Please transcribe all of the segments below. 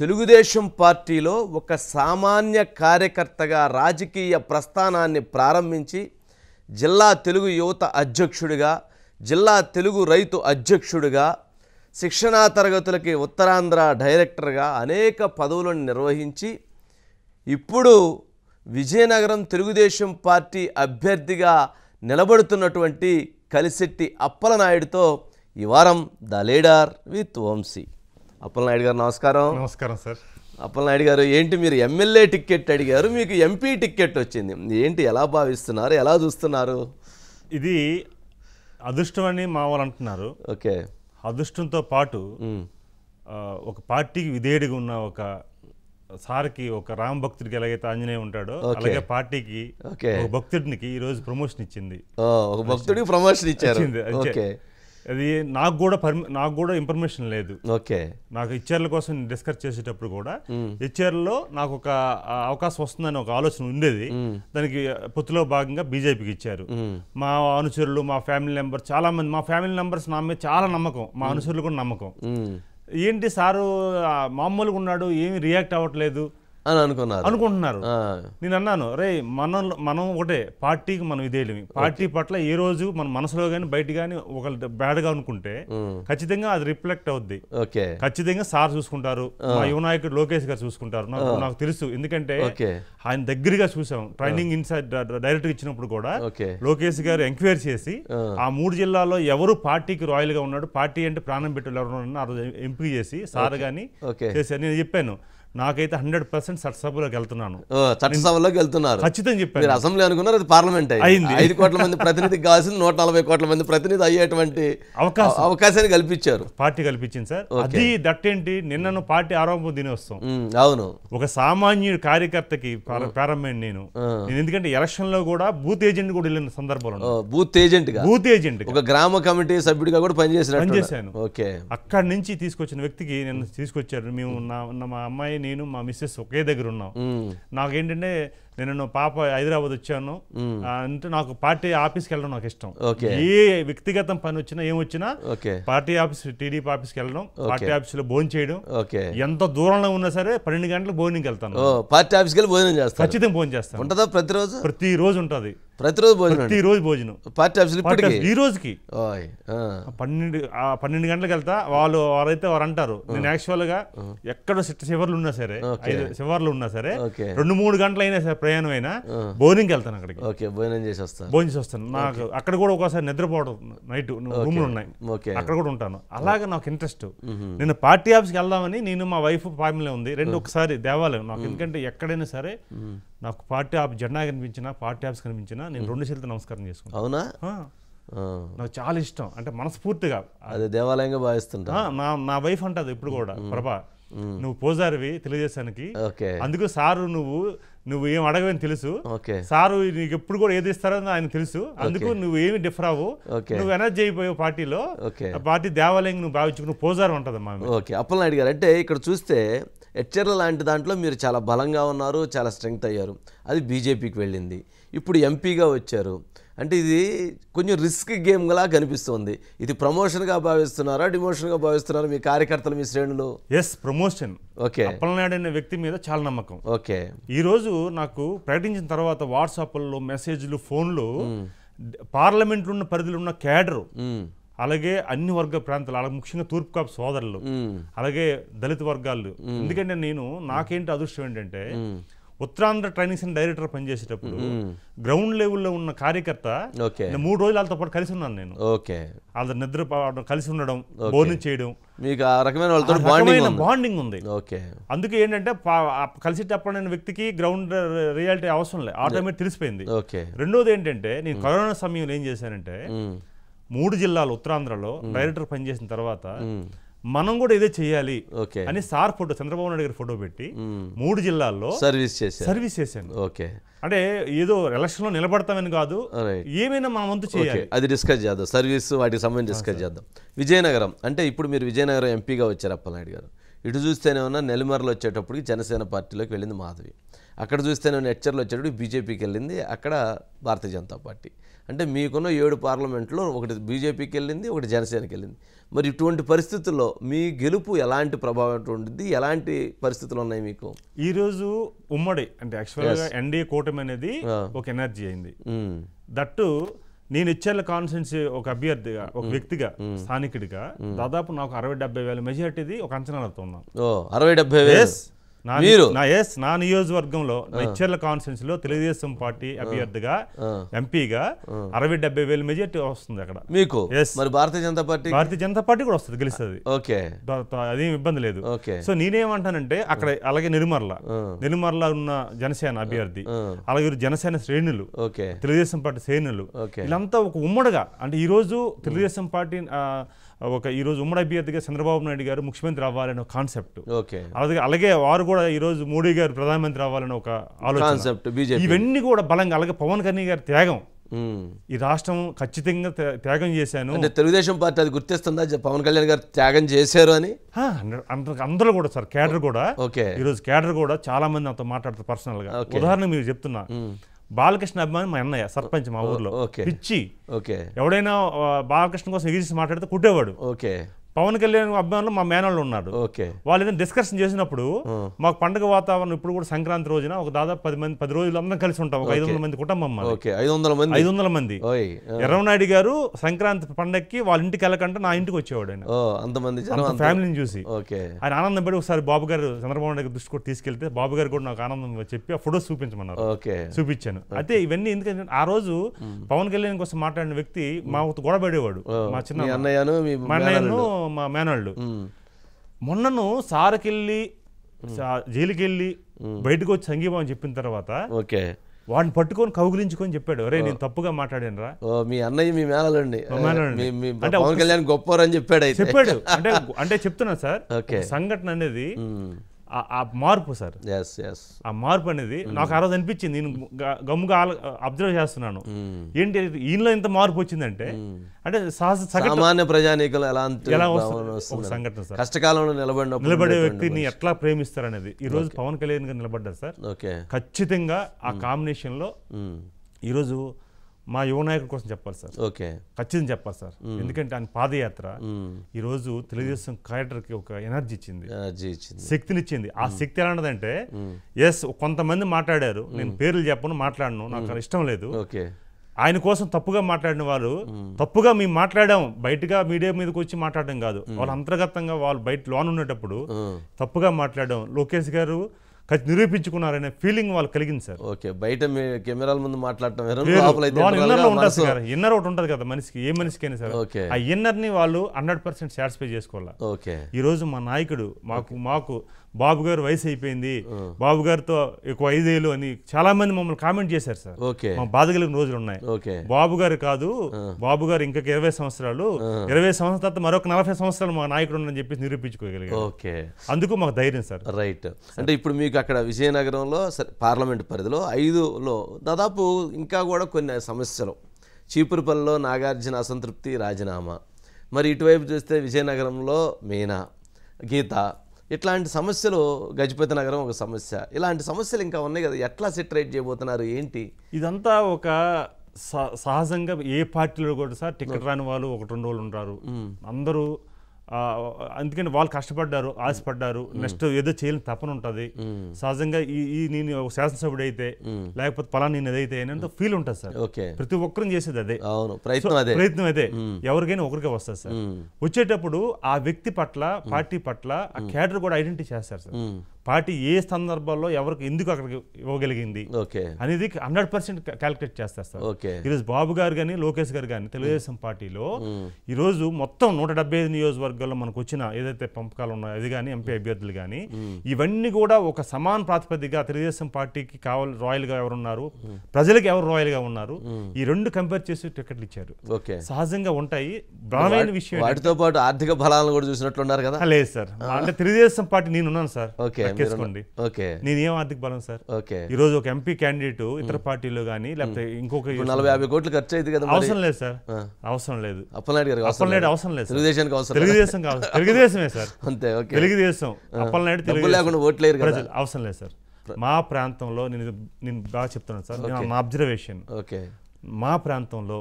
తెలుగుదేశం పార్టీలో ఒక సామాన్య కార్యకర్తగా రాజకీయ ప్రస్థానాన్ని ప్రారంభించి జిల్లా తెలుగు యువత అధ్యక్షుడిగా, జిల్లా తెలుగు రైతు అధ్యక్షుడిగా, శిక్షణా తరగతులకి ఉత్తరాంధ్ర డైరెక్టర్గా అనేక పదవులను నిర్వహించి ఇప్పుడు విజయనగరం తెలుగుదేశం పార్టీ అభ్యర్థిగా నిలబడుతున్నటువంటి కలిశెట్టి అప్పలనాయుడుతో ఈ వారం the leader with Vamsi. Appalanaidu garu నమస్కారం. నమస్కారం సార్. అప్పలనాయుడు గారు, ఏంటి మీరు ఎమ్మెల్యే టికెట్ అడిగారు, మీకు ఎంపీ టికెట్ వచ్చింది, ఏంటి ఎలా భావిస్తున్నారు, ఎలా చూస్తున్నారు? ఇది అదృష్టం అని మా వాళ్ళు అంటున్నారు. ఓకే, అదృష్టంతో పాటు ఒక పార్టీకి విధేయుడిగా ఉన్న ఒక సార్కి, ఒక రామ భక్తుడికి ఎలాగైతే ఆంజనేయ ఉంటాడో అలాగే పార్టీకి ఒక భక్తుడికి ఈ రోజు ప్రమోషన్ ఇచ్చింది. ఒక భక్తుడికి ప్రమోషన్ ఇచ్చారు. అది నాకు కూడా ఇన్ఫర్మేషన్ లేదు. ఓకే, నాకు హెచ్ఆర్ల కోసం డిస్కస్ చేసేటప్పుడు కూడా హెచ్ఆర్లో నాకు ఒక అవకాశం వస్తుందని ఒక ఆలోచన ఉండేది. దానికి పొత్తులో భాగంగా బీజేపీకి ఇచ్చారు. మా అనుచరులు, మా ఫ్యామిలీ మెంబర్స్, చాలా మంది మా ఫ్యామిలీ మెంబర్స్ నా మీద చాలా నమ్మకం, మా అనుచరులు కూడా నమ్మకం. ఏంటి సారు మామూలుగా ఉన్నాడు, ఏమి రియాక్ట్ అవ్వట్లేదు అని అనుకుంటున్నారు. నేను అన్నాను, రే మనం ఒకటే పార్టీకి మనం ఇదేమి పార్టీ పట్ల ఏ రోజు మన మనసులో కానీ బయట కానీ ఒక బ్యాడ్గా అనుకుంటే ఖచ్చితంగా అది రిఫ్లెక్ట్ అవుద్ది. ఖచ్చితంగా సార్ చూసుకుంటారు, మా యువ నాయకుడు లోకేష్ గారు చూసుకుంటారు. నాకు తెలుసు, ఎందుకంటే ఆయన దగ్గరగా చూసాం. ట్రైనింగ్ ఇన్సైడ్ డైరెక్ట్గా ఇచ్చినప్పుడు కూడా లోకేష్ గారు ఎంక్వైరీ చేసి ఆ 3 జిల్లాల్లో ఎవరు పార్టీకి రాయల్ గా ఉన్నాడు, పార్టీ అంటే ప్రాణం పెట్టారు ఎవరు ఆ రోజు ఎంపిక చేసి సార్ గాని చేశారు. నేను చెప్పాను, నాకైతే 100% చట్టసభలోకి వెళ్తున్నాను. చట్టసభలోకి వెళ్తున్నారు ఖచ్చితంగా చెప్పాను. మీరు అసెంబ్లీ అనుకున్నారు, అది పార్లమెంట్ అయింది. 5 కోట్ల మంది ప్రతినిధికి కావాల్సింది 140 కోట్ల మంది ప్రతినిధి అయ్యేటువంటి అవకాశాన్ని కల్పించారు, పార్టీ కల్పించింది సార్. అది దట్టేంటి, నిన్న పార్టీ ఆరోపణ దినోత్సవం. అవును, ఒక సామాన్యుడు కార్యకర్తకి ప్రారంభమైన నేను ఎందుకంటే ఎలక్షన్ లో కూడా బూత్ ఏజెంట్ కూడా వెళ్ళిన సందర్భంలో బూత్ ఏజెంట్ ఒక గ్రామ కమిటీ సభ్యుడిగా కూడా పనిచేశాను. అక్కడి నుంచి తీసుకొచ్చిన వ్యక్తికి నేను తీసుకొచ్చారు. మేము మా అమ్మాయి, నేను, మా మిస్సెస్ ఒకే దగ్గర ఉన్నాం. నాకేంటంటే నేను పాప హైదరాబాద్ వచ్చాను అంటే నాకు పార్టీ ఆఫీస్కి వెళ్ళడం నాకు ఇష్టం. ఏ వ్యక్తిగతం పని వచ్చినా ఏమొచ్చినా పార్టీ ఆఫీస్, టీడీపీ ఆఫీస్కి వెళ్ళడం, పార్టీ ఆఫీస్ లో భోజనం చేయడం. ఎంత దూరంలో ఉన్నా సరే 12 గంటలకు భోజనంకి వెళ్తాను. పార్టీ ఆఫీస్కి వెళ్ళి భోజనం చేస్తాను, ఖచ్చితంగా భోజనం చేస్తాను. ఉంటుందా ప్రతిరోజు ఉంటుంది, ప్రతిరోజు భోజనం పార్టీ ఆఫీస్. ఈ రోజుకి 12 గంటలకు వెళ్తా. వారైతే వారు అంటారు, నేను యాక్చువల్ గా ఎక్కడో చివర్లు ఉన్నా సరే, 5 చివర్లు ఉన్నా సరే 2-3 గంటలు అయినా సరే ప్రయాణం అయినా భోజనంకి వెళ్తాను. అక్కడికి భోజనం చేసి వస్తాను. నాకు అక్కడ కూడా ఒకసారి నిద్రపోవడం, నైట్ రూములు ఉన్నాయి, అక్కడ కూడా ఉంటాను. అలాగే నాకు ఇంట్రెస్ట్. నేను పార్టీ ఆఫీస్కి వెళ్దామని, నేను మా వైఫ్ ఫ్యామిలీ ఉంది, ఒకసారి దేవాలయం నాకు. ఎందుకంటే ఎక్కడైనా సరే నాకు పార్టీ ఆఫీస్ జెండా కనిపించినా, పార్టీ ఆఫీస్ కనిపించినా నేను 2 చేతులతో నమస్కారం చేసుకుంటాను. అవునా? నాకు చాలా ఇష్టం, అంటే మనస్ఫూర్తిగా అది దేవాలయంగా భావిస్తుంటా. నా వైఫ్ అంటది ఇప్పుడు కూడా, ప్రభా నువ్వు పోజారివి తెలుగుదేశానికి, అందుకు సారు నువ్వు ఏం అడగవని తెలుసు, సారు నీకు ఎప్పుడు కూడా ఏది ఇస్తారని ఆయన తెలుసు, అందుకు నువ్వు ఏమి డిఫర్ అవ్వు, నువ్వు ఎనర్జీ అయిపోయావు పార్టీలో, పార్టీ దేవాలయం నువ్వు భావించు, నువ్వు పోజారు ఉంటదమ్మా. ఓకే, అప్పలనాయుడు గారు, అంటే ఇక్కడ చూస్తే హెచ్ఆర్ల లాంటి దాంట్లో మీరు చాలా బలంగా ఉన్నారు, చాలా స్ట్రెంగ్త్ అయ్యారు. అది బీజేపీకి వెళ్ళింది, ఇప్పుడు ఎంపీగా వచ్చారు. అంటే ఇది కొంచెం రిస్క్ గేమ్లా కనిపిస్తుంది. ఇది ప్రమోషన్గా భావిస్తున్నారా, డిమోషన్గా భావిస్తున్నారా మీ కార్యకర్తలు, మీ శ్రేణులు? ప్రమోషన్. ఓకే, అప్పలనాయుడు అనే వ్యక్తి మీద చాలా నమ్మకం. ఓకే, ఈ రోజు నాకు ప్రకటించిన తర్వాత వాట్సాప్లో మెసేజ్లు, ఫోన్లు, పార్లమెంట్లో ఉన్న పరిధిలో ఉన్న క్యాడరు, అలాగే అన్ని వర్గ ప్రాంతాలు, అలాగే ముఖ్యంగా తూర్పు కాపు సోదరులు, అలాగే దళిత వర్గాలు. ఎందుకంటే నాకేంటి అదృష్టం ఏంటంటే, ఉత్తరాంధ్ర ట్రైనింగ్ సెంటర్ డైరెక్టర్ పనిచేసేటప్పుడు గ్రౌండ్ లెవెల్లో ఉన్న కార్యకర్త 3 రోజులు వాళ్ళతో పాటు కలిసి ఉన్నాను నేను. వాళ్ళ నిద్ర కలిసి ఉండడం, భోజనం చేయడం, మీకు ఆ రకమైన బాండింగ్ ఉంది. అందుకే ఏంటంటే కలిసేటప్పుడు వ్యక్తికి గ్రౌండ్ రియాలిటీ అవసరం లేదు, ఆటోమేటిక్ తెలిసిపోయింది. రెండోది ఏంటంటే, నేను కరోనా సమయంలో ఏం చేశానంటే 3 జిల్లాలు ఉత్తరాంధ్రలో డైరెక్టర్ పనిచేసిన తర్వాత మనం కూడా ఇదే చేయాలి అని సార్ ఫోటో, చంద్రబాబు నాయుడు గారి ఫోటో పెట్టి 3 జిల్లాల్లో సర్వీస్ చేశాను. అంటే ఏదో ఎలక్షన్ లో నిలబడతామని కాదు, ఏమైనా మన వంతు చేయాలి. అది డిస్కస్ చేద్దాం, సర్వీస్ వాటికి సంబంధించి డిస్కస్ చేద్దాం. విజయనగరం, అంటే ఇప్పుడు మీరు విజయనగరం ఎంపీగా వచ్చారు అప్పలనాయుడు గారు. ఇటు చూస్తేనేమన్నా నెల్లిమర్లు వచ్చేటప్పటికి జనసేన పార్టీలోకి వెళ్ళింది మాధవి, అక్కడ చూస్తేనే హెచ్చర్లు వచ్చేటప్పుడు బీజేపీకి వెళ్ళింది, అక్కడ భారతీయ జనతా పార్టీ. అంటే మీకున్న 7 పార్లమెంట్లో ఒకటి బీజేపీకి వెళ్ళింది, ఒకటి జనసేనకి వెళ్ళింది. మరి ఇటువంటి పరిస్థితుల్లో మీ గెలుపు ఎలాంటి ప్రభావం ఉంటుంది, ఎలాంటి పరిస్థితులు ఉన్నాయి మీకు? ఈరోజు ఉమ్మడి అంటే యాక్చువల్గా ఎన్డీఏ కూటమి అనేది ఒక ఎనర్జీ అయింది. దట్టు నేను ఇచ్చేళ్ళ కాన్స్టిట్యున్సీ ఒక అభ్యర్థిగా, ఒక వ్యక్తిగా, స్థానికుడిగా దాదాపు నాకు 60-70 వేల మెజార్టీది ఒక అంచనాలతో ఉన్నాను. 60-70 వేలు నా నియోజకవర్గంలో ఇచ్చేర్ల కాన్స్టిట్యున్సీలో తెలుగుదేశం పార్టీ అభ్యర్థిగా ఎంపీగా 60-70 వేల మెజార్టీ వస్తుంది అక్కడ మీకు. మరి భారతీయ జనతా పార్టీ కూడా వస్తుంది, గెలుస్తుంది. అదేం ఇబ్బంది లేదు. సో నేనేమంటానంటే అక్కడ అలాగే నిర్మర్ల ఉన్న జనసేన అభ్యర్థి, అలాగే జనసేన శ్రేణులు, తెలుగుదేశం పార్టీ శ్రేణులు, వీళ్ళంతా ఒక ఉమ్మడిగా అంటే ఈ రోజు తెలుగుదేశం పార్టీ ఈ రోజు ఉమ్మడి అభ్యర్థిగా చంద్రబాబు నాయుడు గారు ముఖ్యమంత్రి అవ్వాలనే ఒక కాన్సెప్ట్, అలాగే వారు కూడా ఈ రోజు మోడీ గారు ప్రధానమంత్రి అవ్వాలని ఒక ఆలోచన, ఇవన్నీ కూడా బలంగా, అలాగే పవన్ కళ్యాణ్ గారి త్యాగం, ఈ రాష్ట్రం ఖచ్చితంగా త్యాగం చేశాను అంటే తెలుగుదేశం పార్టీ అది గుర్తిస్తుందా పవన్ కళ్యాణ్ గారు త్యాగం చేశారు అని? అందరూ కూడా సార్, కేడర్ కూడా ఈరోజు కేడర్ కూడా చాలా మంది నాతో మాట్లాడతారు పర్సనల్ గా. ఉదాహరణ మీరు చెప్తున్నా, బాలకృష్ణ అభిమాని మా అన్నయ్య సర్పంచ్ మా ఊర్లో, పిచ్చి ఎవడైనా బాలకృష్ణ కోసం ఎగిసి మాట్లాడితే కుట్టేవాడు. పవన్ కళ్యాణ్ అభిమానులు మా మేనళ్ళు ఉన్నారు. వాళ్ళు ఏదైనా డిస్కషన్ చేసినప్పుడు మాకు పండుగ వాతావరణం, ఇప్పుడు కూడా సంక్రాంతి రోజున ఒక దాదాపు 10 రోజులు అందరం కలిసి ఉంటాం, ఒక 500 మంది కుటుంబం, 500 మంది. ఎర్రవనాయుడు గారు సంక్రాంతి పండగకి వాళ్ళ ఇంటికి వెళ్ళకంటే నా ఇంటికి వచ్చేవాడు ఆయన, ఫ్యామిలీని చూసి ఆయన ఆనందం పడి ఒకసారి బాబు గారు చంద్రబాబు నాయుడు దృష్టి కూడా తీసుకెళ్తే బాబు గారు కూడా నాకు ఆనందం చెప్పి ఆ ఫొటోస్ చూపించమన్నారు, చూపించాను. అయితే ఇవన్నీ ఎందుకంటే ఆ రోజు పవన్ కళ్యాణ్ కోసం మాట్లాడిన వ్యక్తి మా గొడవ పడేవాడు, మా చిన్న అన్నయ్యను మా మేనళ్ళు. మొన్నను సార్కెళ్ళి జైలుకి వెళ్ళి బయటకు వచ్చి సంఘీభావం చెప్పిన తర్వాత వాడిని పట్టుకొని కౌగులించుకొని చెప్పాడు, అరే నేను తప్పుగా మాట్లాడాను రా. మీ అన్నయ్య మీ మేనలండి అంటే పవన్ కళ్యాణ్ గొప్పవారని చెప్పాడు. అంటే చెప్తున్నా సార్, సంఘటన అనేది ఆ మార్పు సార్, ఆ మార్పు అనేది నాకు ఆ రోజు అనిపించింది. నేను గమ్ముగా అబ్జర్వ్ చేస్తున్నాను, ఏంటి ఈయనలో ఇంత మార్పు వచ్చిందంటే అంటే సామాన్య ప్రజానీకులు ఎలా ఒక సంఘటన సార్, కష్టకాలంలో నిలబడే వ్యక్తిని ఎట్లా ప్రేమిస్తారనేది ఈ రోజు పవన్ కళ్యాణ్ గారు నిలబడ్డారు సార్. ఖచ్చితంగా ఆ కాంబినేషన్ లో ఈరోజు మా యువ నాయకుడి కోసం చెప్పాలి సార్, ఖచ్చితంగా చెప్పాలి సార్. ఎందుకంటే ఆయన పాదయాత్ర ఈరోజు తెలుగుదేశం క్యాడర్కి ఒక ఎనర్జీ ఇచ్చింది, శక్తినిచ్చింది. ఆ శక్తి ఎలాంటిదంటే కొంతమంది మాట్లాడారు, నేను పేర్లు చెప్పను, మాట్లాడను, నాకు ఇష్టం లేదు. ఆయన కోసం తప్పుగా మాట్లాడిన వాళ్ళు, తప్పుగా మేము మాట్లాడాం బయటగా మీడియా మీదకి వచ్చి మాట్లాడడం కాదు, వాళ్ళు అంతర్గతంగా వాళ్ళు బయట లోన్ ఉండేటప్పుడు తప్పుగా మాట్లాడడం, లోకేష్ గారు నిరూపించుకున్నారనే ఫీలింగ్ వాళ్ళు కలిగింది సార్. బయట కెమెరాల ముందు మాట్లాడటం ఇన్నర్ ఒకటి ఉంటుంది కదా మనిషికి, ఏ మనిషికైనా సరే ఆ ఇన్నర్ ని వాళ్ళు 100% సాటిస్ఫై చేసుకోవాలి. ఈ రోజు మా నాయకుడు మాకు బాబు గారు వయసు అయిపోయింది, బాబు గారితో ఎక్కువ 5 ఏళ్ళు అని చాలా మంది మమ్మల్ని కామెంట్ చేశారు సార్. మా బాధ కలిగిన రోజులు ఉన్నాయి. బాబు గారు కాదు, బాబు గారు ఇంకా 20 సంవత్సరాలు, 20 సంవత్సరాల తర్వాత మరొక 40 సంవత్సరాలు మా నాయకుడు అని చెప్పేసి నిరూపించుకోగలిగారు. అందుకు మాకు ధైర్యం సార్. రైట్. అంటే ఇప్పుడు మీకు అక్కడ విజయనగరంలో పార్లమెంట్ పరిధిలో 5లో దాదాపు ఇంకా కూడా కొన్ని సమస్యలు, చీపురుపల్లిలో నాగార్జున అసంతృప్తి రాజీనామా, మరి ఇటువైపు చూస్తే విజయనగరంలో మీనా, గీత, ఇట్లాంటి సమస్యలు, గజపతి నగరం ఒక సమస్య, ఇలాంటి సమస్యలు ఇంకా ఉన్నాయి కదా, ఎట్లా సెటరేట్ చేయబోతున్నారు ఏంటి? ఇదంతా ఒక సహజంగా ఏ పార్టీలో కూడా సార్ టికెట్ రాని వాళ్ళు 1-2 రోజులు ఉంటారు, అందరూ అందుకని వాళ్ళు కష్టపడ్డారు, ఆశపడ్డారు, నెక్స్ట్ ఏదో చేయాలని తపన ఉంటుంది సహజంగా. నేను శాసనసభ్యుడు అయితే లేకపోతే పలానా నేను ఏదైతే అని ఫీల్ ఉంటుంది సార్. ప్రతి ఒక్కరిని చేసేది అదే, ప్రయత్నం అదే, ఎవరికైనా ఒకరికే వస్తుంది సార్. వచ్చేటప్పుడు ఆ వ్యక్తి పట్ల, పార్టీ పట్ల ఆ క్యాడర్ కూడా ఐడెంటిఫై చేస్తారు సార్. పార్టీ ఏ సందర్భాల్లో ఎవరికి ఎందుకు అక్కడికి ఇవ్వగలిగింది అనేది 100% క్యాలిక్యులేట్ చేస్తారు సార్. ఈరోజు బాబు గారు కానీ లోకేష్ గారు కానీ తెలుగుదేశం పార్టీలో ఈరోజు మొత్తం 175 నియోజకవర్గాల్లో మనకు వచ్చిన ఏదైతే పంపకాలు ఉన్నాయో అది కానీ, ఎంపీ అభ్యర్థులు కానీ, ఇవన్నీ కూడా ఒక సమాన ప్రాతిపదికగా తెలుగుదేశం పార్టీకి కావాలి రాయల్గా ఎవరున్నారు, ప్రజలకు ఎవరు రాయల్గా ఉన్నారు, ఈ రెండు కంపేర్ చేసి టికెట్లు ఇచ్చారు. సహజంగా ఉంటాయి. బలమైన విషయం వాటితో పాటు ఆర్థిక బలాలను కూడా చూసినట్లున్నారు కదా. లేదు సార్, అంటే తెలుగుదేశం పార్టీ నేనున్నాను సార్, నేనేం ఆర్థిక బలం సార్. ఈ రోజు ఒక ఎంపీ క్యాండిడేట్ ఇతర పార్టీలో గానీ లేకపోతే ఇంకొక 40-50 కోట్లు ఖర్చు అయింది కదా, అవసరం లేదు సార్, అవసరం లేదు. అప్పలనాయుడు అవసరం లేదు, తెలుగుదేశం తెలుగుదేశం కావాలి, తెలుగుదేశమే సార్. అంతే. ఓకే. తెలుగుదేశం అప్పలనాయుడు డబ్బులు లేకుండా ఓట్లేరు కదా. ప్రజలు అవసరం లేదు సార్. మా ప్రాంతంలో నేను బాగా చెప్తున్నాను సార్, నా అబ్జర్వేషన్. ఓకే. మా ప్రాంతంలో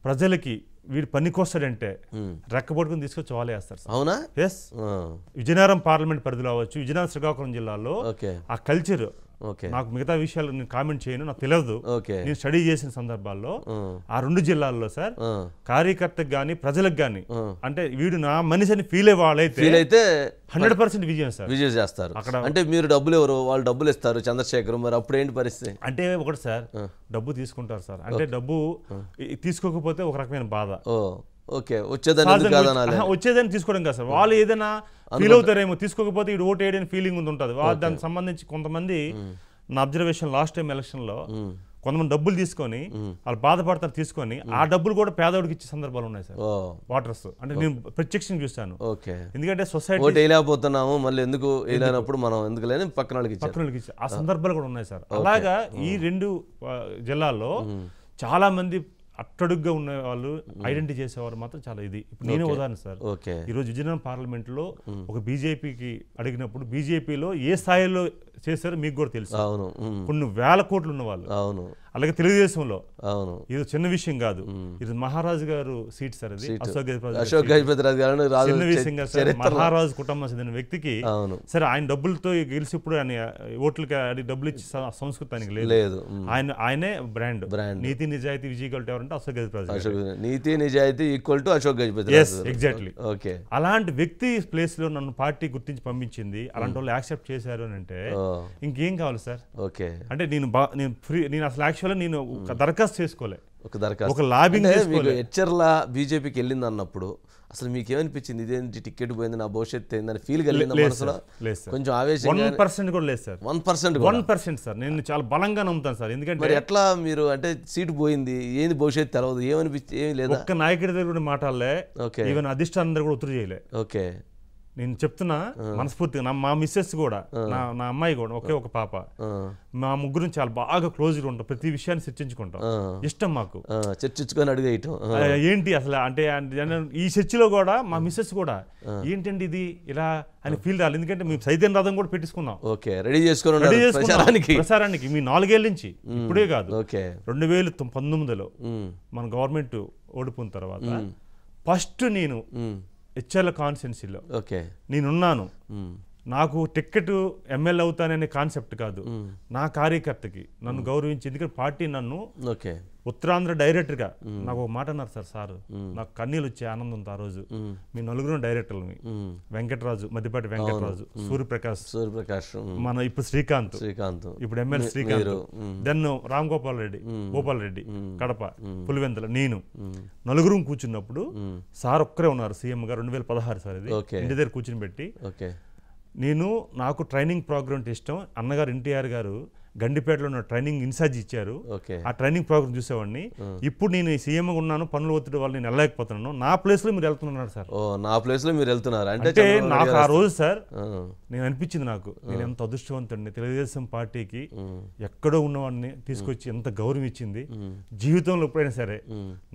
ప్రజలకి వీడు పనికొస్తాడంటే రెక్కబడుకుని తీసుకొచ్చి వాళ్ళు వేస్తారు సార్. అవునా? ఎస్. విజయనగరం పార్లమెంట్ పరిధిలో అవ్వచ్చు, విజయనగరం శ్రీకాకుళం జిల్లాలో ఆ కల్చర్, నాకు మిగతా విషయాలు నేను కామెంట్ చేయను, నాకు తెలియదు, నేను స్టడీ చేసిన సందర్భాల్లో ఆ 2 జిల్లాల్లో సార్ కార్యకర్తకు కానీ ప్రజలకు కానీ అంటే వీడు నా మనిషి అని ఫీల్ అయ్యే వాళ్ళైతే 100% విజయం సార్. విజయం చేస్తారు అక్కడ. అంటే మీరు డబ్బులు ఎవరు, వాళ్ళు డబ్బులు ఇస్తారు చంద్రశేఖర్, మరి అప్పుడు ఏంటి పరిస్థితి? అంటే ఒకటి సార్, డబ్బు తీసుకుంటారు సార్, అంటే డబ్బు తీసుకోకపోతే ఒక రకమైన బాధ. ఓకే. వచ్చేదని తీసుకోవడం కాదు సార్, వాళ్ళు ఏదైనా ఫీల్ అవుతారేమో, తీసుకోకపోతే ఇటు ఓటు వేయడానికి ఫీలింగ్ ఉంటుంది. దానికి సంబంధించి కొంతమంది నా అబ్జర్వేషన్ లాస్ట్ టైం ఎలక్షన్లో కొంతమంది డబ్బులు తీసుకొని వాళ్ళు బాధపడతారు, తీసుకొని ఆ డబ్బులు కూడా పేదవాడికి ఇచ్చే సందర్భాలు ఉన్నాయి సార్. వాటర్స్ అంటే నేను ప్రత్యక్షంగా చూస్తాను. ఎందుకంటే సొసైటీ వేయలేకపోతున్నాము, మళ్ళీ ఎందుకు వేయలేనప్పుడు మనం ఎందుకు లేని పక్కన వాళ్ళకి ఇచ్చే ఆ సందర్భాలు కూడా ఉన్నాయి సార్. అలాగా ఈ 2 జిల్లాల్లో చాలా మంది అట్టడుగ్గా ఉన్న వాళ్ళు ఐడెంటిఫై చేసేవారు మాత్రం చాలా ఇది. ఇప్పుడు నేనే ఉదాహరణ సార్, ఈరోజు విజయనగరం పార్లమెంట్ లో ఒక బీజేపీకి అడిగినప్పుడు బీజేపీలో ఏ స్థాయిలో చేశారో మీకు కూడా తెలుసు. కొన్ని వేల కోట్లు ఉన్న వాళ్ళు. అలాగే తెలుగుదేశంలో ఇది చిన్న విషయం కాదు, ఇది మహారాజు గారు సీట్ సార్, అది అశోక్ గజపతి రాజు గారు చిన్న విషయం కాదు సార్. మహారాజు కుటుంబం చెందిన వ్యక్తికి సరే ఆయన డబ్బులతో గెలిచి ఇప్పుడు ఆయన ఓట్లకి డబ్బులు ఇచ్చి సంస్కృతి ఆయనకి లేదు. ఆయనే బ్రాండ్. నీతి నిజాయితీ విజయ్ ఎవరంటే అశోక్ గజపతి రాజు. నీతి నిజాయితీ equal to Ashok Gajapathi Raju. Exactly. అలాంటి వ్యక్తి ప్లేస్ లో నన్ను పార్టీ గుర్తించి పంపించింది, అలాంటి వాళ్ళు యాక్సెప్ట్ చేశారు అని అంటే ఇంకేం కావాలి సార్? అంటే నేను అసలు యాక్చువల్గా నేను ఒక దరఖాస్తు చేసుకోలే, ఒక లాబింగ్ చేసుకోలే. హెచ్చర్ల బీజేపీకి వెళ్ళింది అన్నప్పుడు అసలు మీకు ఏమనిపించింది? ఇదేంటి టికెట్ పోయింది, నా భవిష్యత్తు ఏందని ఫీల్ కలిగింది మనసులో? కొంచెం ఆవేశం 1% కూడా లేదు సార్. 1% సార్. నేను చాలా బలంగా నమ్ముతాను సార్. ఎందుకంటే మరి ఎట్లా మీరు అంటే సీటు పోయింది, ఏంది భవిష్యత్తు తెలవదు, ఏమనిపించి ఏమి లేదా? ఒక్క నాయకుడి దగ్గర కూడా మాట్లాడలే, ఈవెన్ అధిష్టానం దగ్గర కూడా ఒత్తిడి చేయలే. ఓకే. నేను చెప్తున్నా మనస్ఫూర్తిగా, మా మిస్సెస్ కూడా, నా అమ్మాయి కూడా, ఒకే ఒక పాప, మా ముగ్గురు చాలా బాగా క్లోజ్గా ఉంటాం, ప్రతి విషయాన్ని చర్చించుకుంటాం, ఇష్టం మాకు చర్చించుకొని అడిగేయటం. ఏంటి అసలు అంటే ఈ చర్చలో కూడా మా మిస్సెస్ కూడా ఏంటండి ఇది ఇలా అని ఫీల్ రాలి, ఎందుకంటే మేము సైతం రథం కూడా పెట్టించుకున్నాం. రెడీ చేసుకున్నాం ప్రసారానికి. మీ 4 ఏళ్ళ నుంచి, ఇప్పుడే కాదు, 2019లో మన గవర్నమెంట్ ఓడిపోయిన తర్వాత ఫస్ట్ నేను హెచ్ఆర్ల కాన్స్టిట్యున్సీలో నేనున్నాను. నాకు టికెట్ ఎమ్మెల్యే అవుతాననే కాన్సెప్ట్ కాదు, నా కార్యకర్తకి నన్ను గౌరవించి, ఎందుకంటే పార్టీ నన్ను ఉత్తరాంధ్ర డైరెక్టర్గా నాకు ఒక మాట అన్నారు సార్, నాకు కన్నీళ్ళు వచ్చే ఆనందంతో ఆ రోజు. మీ 4 డైరెక్టర్లు, వెంకటరాజు, మధ్యపాటి వెంకటరాజు, సూర్యప్రకాష్, మన ఇప్పుడు శ్రీకాంత్, ఇప్పుడు ఎమ్మెల్యే శ్రీకాంత్, దెన్ రామ్ గోపాల్ రెడ్డి కడప, పులివెందుల, నేను, 4 కూర్చున్నప్పుడు సార్ ఒక్కరే ఉన్నారు సీఎం గారు. 2016 సార్, ఇది ఇంటి దగ్గర కూర్చుని పెట్టి, నాకు ట్రైనింగ్ ప్రోగ్రామ్ ఇష్టం. అన్నగారు ఎన్టీఆర్ గారు గండిపేటలో ఉన్న ట్రైనింగ్ ఇన్ఛార్జ్ ఇచ్చారు, ఆ ట్రైనింగ్ ప్రోగ్రామ్ చూసేవాడిని. ఇప్పుడు నేను సీఎంగా ఉన్నాను, పనులు ఒత్తిడి వాళ్ళు నేను వెళ్ళలేకపోతున్నాను, నా ప్లేస్ లో మీరు వెళ్తున్నారు సార్. నా ప్లేస్ లో మీరు వెళ్తున్నారు అంటే నాకు ఆ రోజు సార్ నేను అనిపించింది, నాకు నేను ఎంత అదృష్టవంతుడిని, తెలుగుదేశం పార్టీకి ఎక్కడో ఉన్నవాడిని తీసుకొచ్చి ఎంత గౌరవం ఇచ్చింది. జీవితంలో ఎప్పుడైనా సరే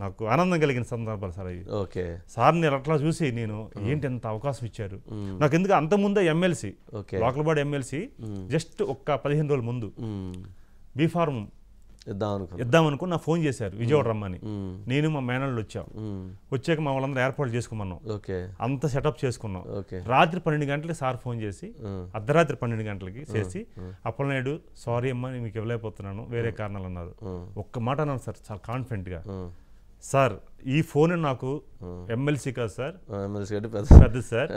నాకు ఆనందం కలిగిన సందర్భాలు సార్ అవి. సార్ నేను అట్లా చూసి నేను ఏంటి ఎంత అవకాశం ఇచ్చారు నాకు. ఎందుకు అంత ముందే MLC, local body MLC, just ఒక్క 15 రోజుల ముందు బీఫార్మ్ ఇద్దామనుకో నా ఫోన్ చేశారు, విజయవాడ రమ్మని. నేను మా మేనల్లు వచ్చాక మా వాళ్ళందరూ ఏర్పాటు చేసుకోమన్నాం, అంత సెటప్ చేసుకున్నాం. రాత్రి 12 గంటలకి సార్ ఫోన్ చేసి, అర్ధరాత్రి 12 గంటలకి చేసి, అప్పలనాయుడు సారీ అమ్మా నేను మీకు ఇవ్వలేకపోతున్నాను, వేరే కారణాలు అన్నారు. ఒక్క మాట అన్నారు సార్ చాలా కాన్ఫిడెంట్గా, సార్ ఈ ఫోన్ నాకు ఎమ్మెల్సీ కాదు సార్, పెద్ద సార్,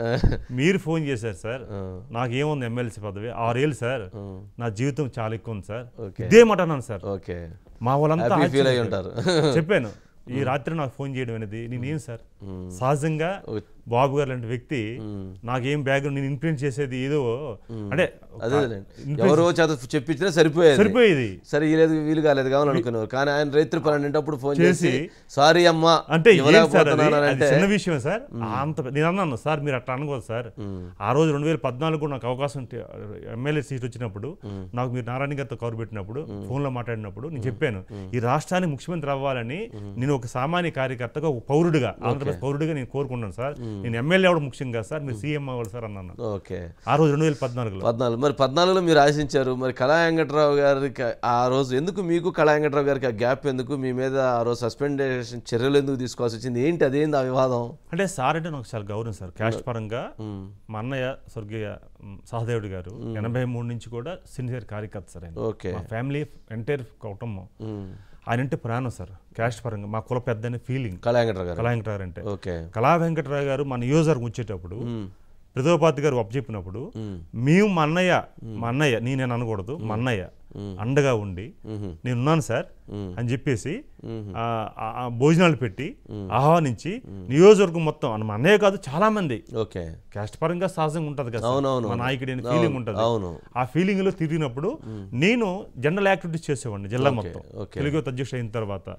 మీరు ఫోన్ చేశారు సార్, నాకేముంది ఎమ్మెల్సీ పదవి, 6 ఏళ్ళు సార్, నా జీవితం చాలా ఎక్కువ ఉంది సార్, ఇదే మాట అన్నాను సార్. మా వాళ్ళంతా చెప్పాను, ఈ రాత్రి నాకు ఫోన్ చేయడం అనేది నేనేం సార్, సహజంగా బాబు గారు లాంటి వ్యక్తి నాకేం బ్యాక్గ్రౌండ్, నేను ఇన్ఫ్లుయెన్స్ చేసేది ఏదో అంటే ఎవరో చెప్పించినా సరిపోయేది, సరే వీలు కాలేదు కావాలనుకున్నారు. కానీ ఆయన రైతు 12 ఫోన్ చేసి సారీ అమ్మా అంటే చిన్న విషయం సార్. అంత నేను అన్నాను సార్, మీరు అట్లా అనుకోదు సార్. ఆ రోజు 2014 నాకు అవకాశం ఎమ్మెల్యే సీట్ వచ్చినప్పుడు, నాకు మీరు నారాయణ గారితో కవర్ పెట్టినప్పుడు, ఫోన్లో మాట్లాడినప్పుడు నేను చెప్పాను, ఈ రాష్ట్రానికి ముఖ్యమంత్రి అవ్వాలని నేను ఒక సామాన్య కార్యకర్తగా, ఒక పౌరుడిగా, ఆంధ్రప్రదేశ్ పౌరుడిగా నేను కోరుకున్నాను సార్. నేను ఎమ్మెల్యే అవడం ముఖ్యం కాదు సార్, మీరు సీఎం అవ్వాలి సార్ అన్నాను ఓకే. ఆ రోజు 2014లో. 14 మరి 14లో మీరు ఆశించారు. మరి కళా వెంకట్రావు గారికి ఆ రోజు ఎందుకు, మీకు కళా వెంకట్రావు గారికి ఆ గ్యాప్ ఎందుకు, మీ మీద ఆ రోజు సస్పెండేషన్ చర్యలు ఎందుకు తీసుకోవాల్సి వచ్చింది, ఏంటి అదేంది ఆ వివాదం? అంటే సార్ అంటే నాకు చాలా గౌరవం సార్. క్యాస్ట్ పరంగా మా అన్నయ్య స్వర్గీయ సహదేవుడు గారు 83 నుంచి కూడా సీనియర్ కార్యకర్త సార్ ఆయన. ఓకే. మా ఫ్యామిలీ ఎంటైర్ కుటుంబం ఆయన అంటే ప్రాణం సార్. క్యాస్ట్ పరంగా మా కుల పెద్ద అనే ఫీలింగ్ కళా వెంకట్రావు గారు. కళా వెంకటరావు గారు అంటే. ఓకే. కళా వెంకటరావు గారు మన నియోజకవర్గం వచ్చేటప్పుడు ప్రతిభాపాతి గారు చెప్పినప్పుడు మేము మా అన్నయ్య నేను అనకూడదు, మా అన్నయ్య అండగా ఉండి నేనున్నాను సార్ అని చెప్పేసి భోజనాలు పెట్టి ఆహ్వానించి నియోజకవర్గం మొత్తం మా అన్నయ్య కాదు చాలా మంది క్యాస్ట్ పరంగా సహజంగా ఉంటది కదా మా నాయకుడి అని ఫీలింగ్ ఉంటది. ఆ ఫీలింగ్ లో తిరిగినప్పుడు నేను జనరల్ యాక్టివిటీస్ చేసేవాడిని జిల్లా మొత్తం. తెలుగు అధ్యక్షుడు అయిన తర్వాత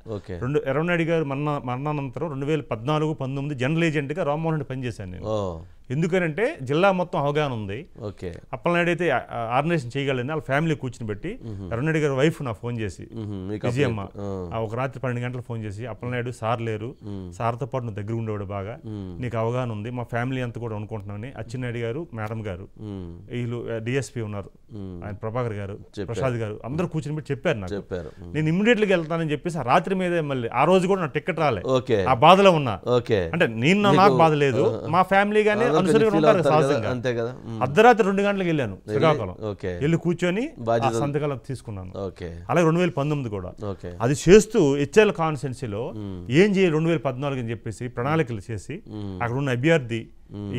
ఎర్రనాయుడు గారు మరణానంతరం 2014-19 జనరల్ ఏజెంట్ గా రామ్మోహన్ రెడ్డి పనిచేశాను నేను. ఎందుకనంటే జిల్లా మొత్తం అవగాహన ఉంది. అప్పలనాయుడు అయితే ఆర్గనైజేషన్ చేయగలని వాళ్ళ ఫ్యామిలీ కూర్చుని పెట్టి ఎర్రనాయుడు గారి వైఫ్ నా ఫోన్ చేసి విజయమ్మ ఒక రాత్రి 12 గంటలు ఫోన్ చేసి, అప్పలనాయుడు సార్ లేరు, సార్తో పాటు నువ్వు దగ్గర ఉండేవాడు, బాగా నీకు అవగాహన ఉంది, మా ఫ్యామిలీ అంతా కూడా అనుకుంటున్నామని అచ్చెన్నాయుడు గారు, మేడం గారు, వీళ్ళు డిఎస్పీ ఉన్నారు ఆయన ప్రభాకర్ గారు, ప్రసాద్ గారు అందరూ కూర్చుని పెట్టి చెప్పారు నాకు. నేను ఇమ్మీడియట్ గా వెళ్తానని చెప్పేసి ఆ రాత్రి మీదే మళ్ళీ ఆ రోజు కూడా నా టికెట్ రాలే, ఆ బాధలో ఉన్నా. అంటే నాకు బాధ లేదు, మా ఫ్యామిలీ గానీ అనుసరిగా ఉంటారు సహజంగా. అర్ధరాత్రి 2 గంటలకు వెళ్ళాను శ్రీకాకుళం, వెళ్ళి కూర్చొని సంతకాలు తీసుకున్నాను. అలాగే 2019 కూడా అది చేస్తూ హెచ్ఎల్ కాన్స్టిట్యున్సీలో ఏం చేయాలి 2014 అని చెప్పేసి ప్రణాళికలు చేసి అక్కడ ఉన్న అభ్యర్థి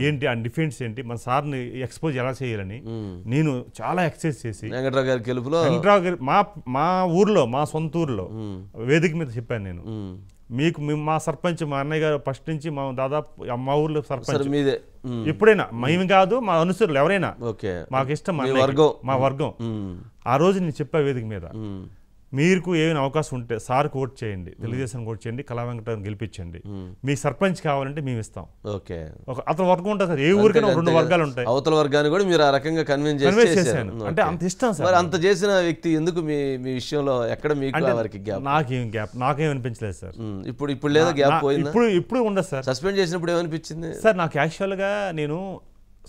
ఏంటి, ఆ డిఫెన్స్ ఏంటి, మన సార్ని ఎక్స్పోజ్ ఎలా చేయాలని నేను చాలా ఎక్సర్సైజ్ చేసి వెంకట్రావు గారి మా ఊర్లో, మా సొంత ఊర్లో వేదిక మీద చెప్పాను నేను, మీకు మా సర్పంచ్ మా అన్నయ్య గారు ఫస్ట్ నుంచి మా దాదాపు మా ఊర్లో సర్పంచ్ ఎప్పుడైనా మేము కాదు మా అనుసరులు ఎవరైనా మాకు ఇష్టం, మా వర్గం. ఆ రోజు నేను చెప్పా వేదిక మీద, మీకు ఏమైనా అవకాశం ఉంటే సార్కి ఓట్ చేయండి, తెలుగుదేశం ఓట్ చేయండి, కళా వెంకటరావుని గెలిపించండి, మీ సర్పంచ్ కావాలంటే మేము ఇస్తాం. అతను వర్గం ఉంటుంది సార్, ఏ ఊరికైనా 2 వర్గాలు ఉంటాయి. అవతల వర్గాన్ని కూడా మీరు ఆ రకంగా కన్విన్స్ చేశాను. అంటే అంత ఇష్టం సార్. అంత చేసిన వ్యక్తి ఎందుకు మీ విషయంలో ఎక్కడ మీకు గ్యాప్? నాకేం అనిపించలేదు సార్. ఇప్పుడు లేదా గ్యాప్ పోయింది? ఇప్పుడు ఉండదు సార్. సస్పెండ్ చేసినప్పుడు ఏమనిపించింది సార్? నాకు యాక్చువల్గా నేను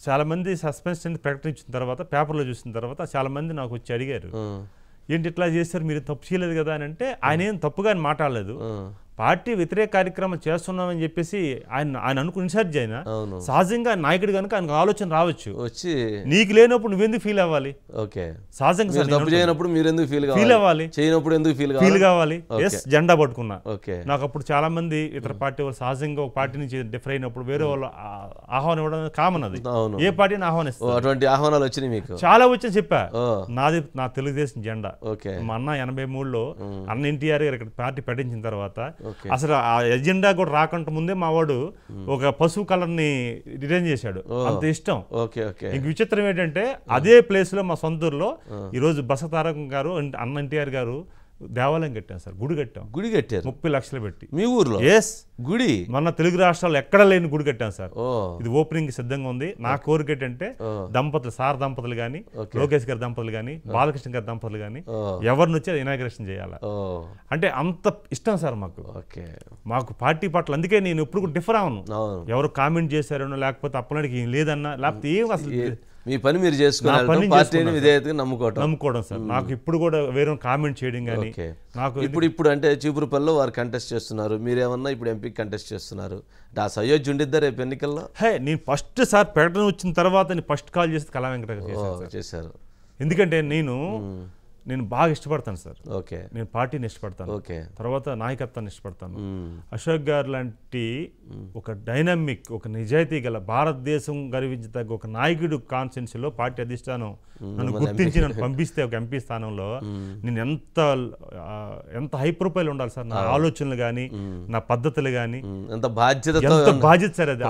చాలా మంది సస్పెన్షన్ ప్రకటించిన తర్వాత పేపర్లో చూసిన తర్వాత చాలా మంది నాకు వచ్చి అడిగారు, ఏంటి ఇట్లా చేశారు, మీరు తప్పు చేయలేదు కదా అని. అంటే ఆయన ఏం తప్పుగా మాట్లాడలేదు, పార్టీ వ్యతిరేక కార్యక్రమం చేస్తున్నామని చెప్పేసి ఆయన అనుకుని ఇన్ఛార్జ్ అయినా సహజంగా నాయకుడు కనుక ఆయనకు ఆలోచన రావచ్చు, వచ్చి నీకు లేనప్పుడు నువ్వెందుకు ఫీల్ అవ్వాలి, సహజంగా ఫీల్ అవ్వాలి, ఫీల్ కావాలి. ఎస్ జెండా పట్టుకున్నా. నాకు అప్పుడు చాలా మంది ఇతర పార్టీ వాళ్ళు సహజంగా ఒక పార్టీ నుంచి డిఫర్ అయినప్పుడు వేరే వాళ్ళు ఆహ్వానం ఇవ్వడం కామన్, అది ఏ పార్టీని ఆహ్వానిస్తారు. అటువంటి ఆహ్వానాలు వచ్చినాయి మీకు? చాలా వచ్చి చెప్పా, నా తెలుగుదేశం జెండా. మా అన్న 83లో అన్న ఎన్టీఆర్ గారు ఇక్కడ పార్టీ పెట్టించిన తర్వాత అసలు ఆ ఎజెండా కూడా రాకుండా ముందే మా వాడు ఒక పసుపు కలర్ ని డిజైన్ చేశాడు, అంత ఇష్టం. ఇంక విచిత్రం ఏంటంటే అదే ప్లేస్ లో మా సొంతూరులో ఈ రోజు బసతారకం గారు అన్న ఎన్టీఆర్ గారు దేవాలయం కట్టాం సార్, గుడి కట్టాం. 30 లక్షలు పెట్టి మీ ఊర్లో? ఎస్, గుడి మన తెలుగు రాష్ట్రాల్లో ఎక్కడ లేని గుడి కట్టాం సార్. ఇది ఓపెనింగ్ సిద్ధంగా ఉంది. నా కోరిక ఏంటంటే దంపతులు, సార్ దంపతులు గాని, లోకేష్ గారి దంపతులు గాని, బాలకృష్ణ గారి దంపతులు గాని ఎవరిని వచ్చి ఇనాగ్రేషన్ చేయాలి అంటే అంత ఇష్టం సార్ మాకు పార్టీ పట్ల. అందుకే నేను ఎప్పుడు డిఫర్ అవను, ఎవరు కామెంట్ చేశారనో లేకపోతే అప్పటికి లేదన్నా లేకపోతే ఏం అసలు మీ పని మీరు చేసుకుని నమ్ముకోవడం సార్. నాకు ఇప్పుడు కూడా వేరే కామెంట్ చేయడం కానీ నాకు ఇప్పుడు అంటే చీపురుపల్లిలో వారు కంటెస్ట్ చేస్తున్నారు, మీరేమన్నా ఇప్పుడు ఎంపీ కంటెస్ట్ చేస్తున్నారు, ఆ సయోధ్య ఉండిద్దా రేపు ఎన్నికల్లో? నేను ఫస్ట్ సార్ ప్రకటన వచ్చిన తర్వాత ఫస్ట్ కాల్ చేసి కళా వెంకటరావు చేశారు. ఎందుకంటే నేను బాగా ఇష్టపడతాను సార్. నేను పార్టీని ఇష్టపడతాను, తర్వాత నాయకత్వాన్ని ఇష్టపడతాను. అశోక్ గారు లాంటి ఒక డైనమిక్, ఒక నిజాయితీ గల, భారతదేశం గర్వించదగ్గ ఒక నాయకుడు కాన్స్టిట్యున్సీలో పార్టీ అధిష్టానం నన్ను గుర్తించి నన్ను పంపిస్తే ఒక ఎంపీ స్థానంలో నేను ఎంత హై ప్రొఫైల్ ఉండాలి సార్. నా ఆలోచనలు కానీ, నా పద్ధతులు కానీ ఎంత బాధ్యత సార్. అది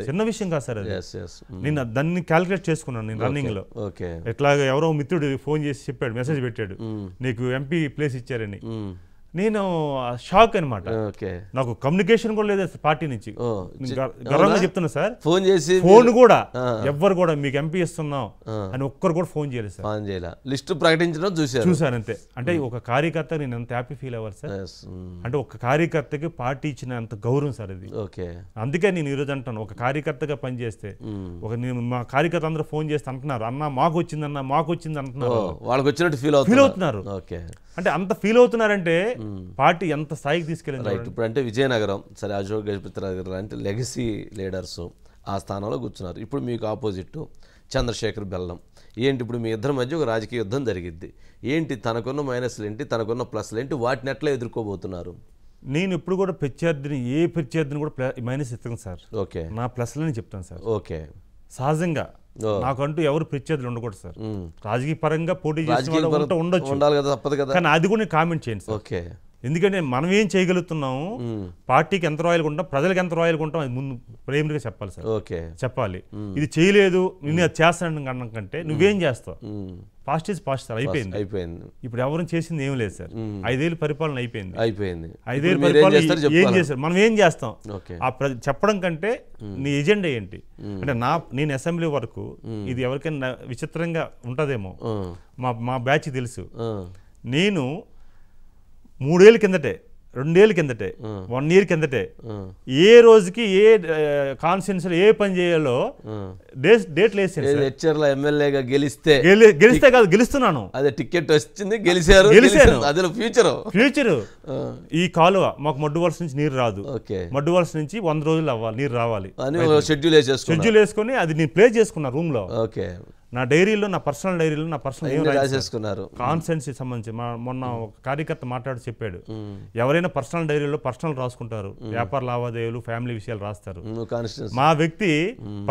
చిన్న విషయం కాదు సార్. అది నేను దాన్ని క్యాలిక్యులేట్ చేసుకున్నాను నేను రన్నింగ్ లో. ఎట్లాగా ఎవరో మిత్రుడు ఫోన్ చేసి చెప్పాడు, మెసేజ్ పెట్టాడు, నీకు ఎంపీ ప్లేస్ ఇచ్చారని. నేను షాక్ అనమాట. ఓకే. నాకు కమ్యూనికేషన్ కూడా లేదు పార్టీ నుంచి. గర్వంగా చెప్తున్నా సార్, ఫోన్ చేసి ఫోన్ కూడా ఎవ్వరు కూడా మీకు ఎంపీ ఇస్తున్నాం అని ఒక్కరు కూడా ఫోన్ చేయలేదు సార్. ఫోన్ చేయాల, లిస్ట్ ప్రకటించడం చూసాను అంతే. అంటే ఒక కార్యకర్త నేను ఎంత హ్యాపీ ఫీల్ అవ్వాలి సార్. అంటే ఒక కార్యకర్తకి పార్టీ ఇచ్చిన అంత గౌరవం సార్ ఇది. ఓకే. అందుకే నేను ఈరోజు అంటాను, ఒక కార్యకర్తగా పనిచేస్తే నేను మా కార్యకర్త అందరూ ఫోన్ చేస్తే అంటున్నారు, అన్న మాకు వచ్చిందన్న మాకు వచ్చింది అంటున్నారు. వాళ్ళకి వచ్చినట్టు ఫీల్ అవుతున్నారు. ఓకే. అంటే అంత ఫీల్ అవుతున్నారంటే పార్టీ ఎంత స్థాయికి తీసుకెళ్ళింది. రైట్. ఇప్పుడు అంటే విజయనగరం సరే, అశోక్ గజపతిరాజు లాంటి లెగసీ లీడర్స్ ఆ స్థానంలో కూర్చున్నారు. ఇప్పుడు మీకు ఆపోజిట్ చంద్రశేఖర్ బెల్లం. ఏంటి ఇప్పుడు మీ ఇద్దరి మధ్య ఒక రాజకీయ యుద్ధం జరిగిద్ది. ఏంటి తనకున్న మైనస్లు ఏంటి, తనకున్న ప్లస్లు ఏంటి, వాటిని ఎట్లా ఎదుర్కోబోతున్నారు? నేను ఇప్పుడు కూడా ప్రత్యర్థిని కూడా మైనస్ ఇస్తాను సార్. ఓకే. నా ప్లస్లని చెప్తాను సార్. ఓకే. సహజంగా నాకంటూ ఎవరు ప్రత్యర్థులు ఉండకూడదు సార్. రాజకీయ పరంగా పోటీ చేసిన ఉండొచ్చు, ఉండాలి కదా, తప్పదు కదా. కానీ అది కూడా నేను కామెంట్ చేయండి సార్. ఓకే. ఎందుకంటే మనం ఏం చేయగలుగుతున్నాము, పార్టీకి ఎంత రాయల్గా ఉంటాం, ప్రజలకు ఎంత రాయల్గా ఉంటాం, అది ముందు ప్రేమగా చెప్పాలి సార్. ఓకే. చెప్పాలి. ఇది చేయలేదు నేను అది చేస్తాను కంటే నువ్వేం చేస్తావు, పాస్ట్ ఈజ్ పాస్ట్ సార్. అయిపోయింది. ఇప్పుడు ఎవరు చేసింది ఏం లేదు సార్. 5 ఏళ్ళు పరిపాలన అయిపోయింది. 5 ఏళ్ళు పరిపాలన ఏం చేశారు, మనం ఏం చేస్తాం ఆ చెప్పడం కంటే నీ ఎజెండా ఏంటి అంటే నేను అసెంబ్లీ వరకు ఇది ఎవరికైనా విచిత్రంగా ఉంటుందేమో, మా బ్యాచ్ తెలుసు. నేను 3 ఏళ్ళ కిందటే, 2 ఏళ్ళ కిందటే, 1 ఇయర్ కిందటే ఏ రోజుకి ఏ కాన్స్టిట్యూన్సీలో ఏ పని చేయాలో డేట్లు వేసాను. ఎమ్మెల్యేగా గెలిస్తే కాదు, గెలుస్తున్నాను. అదే టికెట్ వచ్చింది, గెలిచాను. అదే ఫ్యూచర్. ఈ కాలువ మాకు మడ్డు వలస నుంచి నీరు రాదు, మడ్డు వలస నుంచి 100 రోజులు అవ్వాలి, నీరు రావాలి అని షెడ్యూల్ వేసుకొని అది నేను ప్లే చేసుకున్నా రూమ్ లో. నా డైరీలో, నా పర్సనల్ రాసేసుకున్నారు. కాన్స్టిట్యున్సీ సంబంధించి మొన్న ఒక కార్యకర్త మాట్లాడి చెప్పాడు, ఎవరైనా పర్సనల్ డైరీలో పర్సనల్ రాసుకుంటారు, వ్యాపార లావాదేవీలు, ఫ్యామిలీ విషయాలు రాస్తారు. మా వ్యక్తి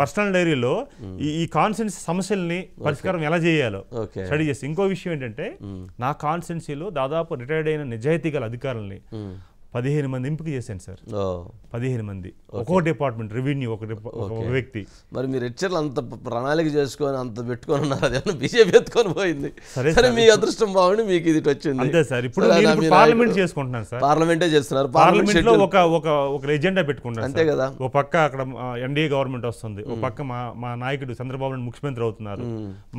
పర్సనల్ డైరీలో ఈ కాన్స్టిట్యున్సీ సమస్యల్ని పరిష్కారం ఎలా చేయాలో స్టడీ చేసి. ఇంకో విషయం ఏంటంటే, నా కాన్స్టిట్యున్సీలో దాదాపు రిటైర్డ్ అయిన నిజాయితీ గల అధికారులని 15 మంది ఎంపిక చేశాను సార్. 15 మంది, ఒక్కో డిపార్ట్మెంట్, రెవెన్యూ ఒక వ్యక్తి. మరి మీరు హెచ్చర్లు అంత ప్రణాళిక చేసుకొని అంత పెట్టుకొని ఉన్నారు, అదేమన్నా బీజేపీ ఎత్తుకొని పోయింది. సరే, మీ అదృష్టం బాగుండి మీకు ఇది వచ్చింది. అంతే సార్. ఇప్పుడు పార్లమెంట్ చేసుకుంటున్నాను సార్. పార్లమెంటే చేస్తున్నారు. పార్లమెంట్ లో ఒక ఎజెండా పెట్టుకుంటారు. అంతే కదా. ఒక పక్క అక్కడ ఎన్డీఏ గవర్నమెంట్ వస్తుంది, ఒక పక్క మా నాయకుడు చంద్రబాబు నాయుడు ముఖ్యమంత్రి అవుతున్నారు,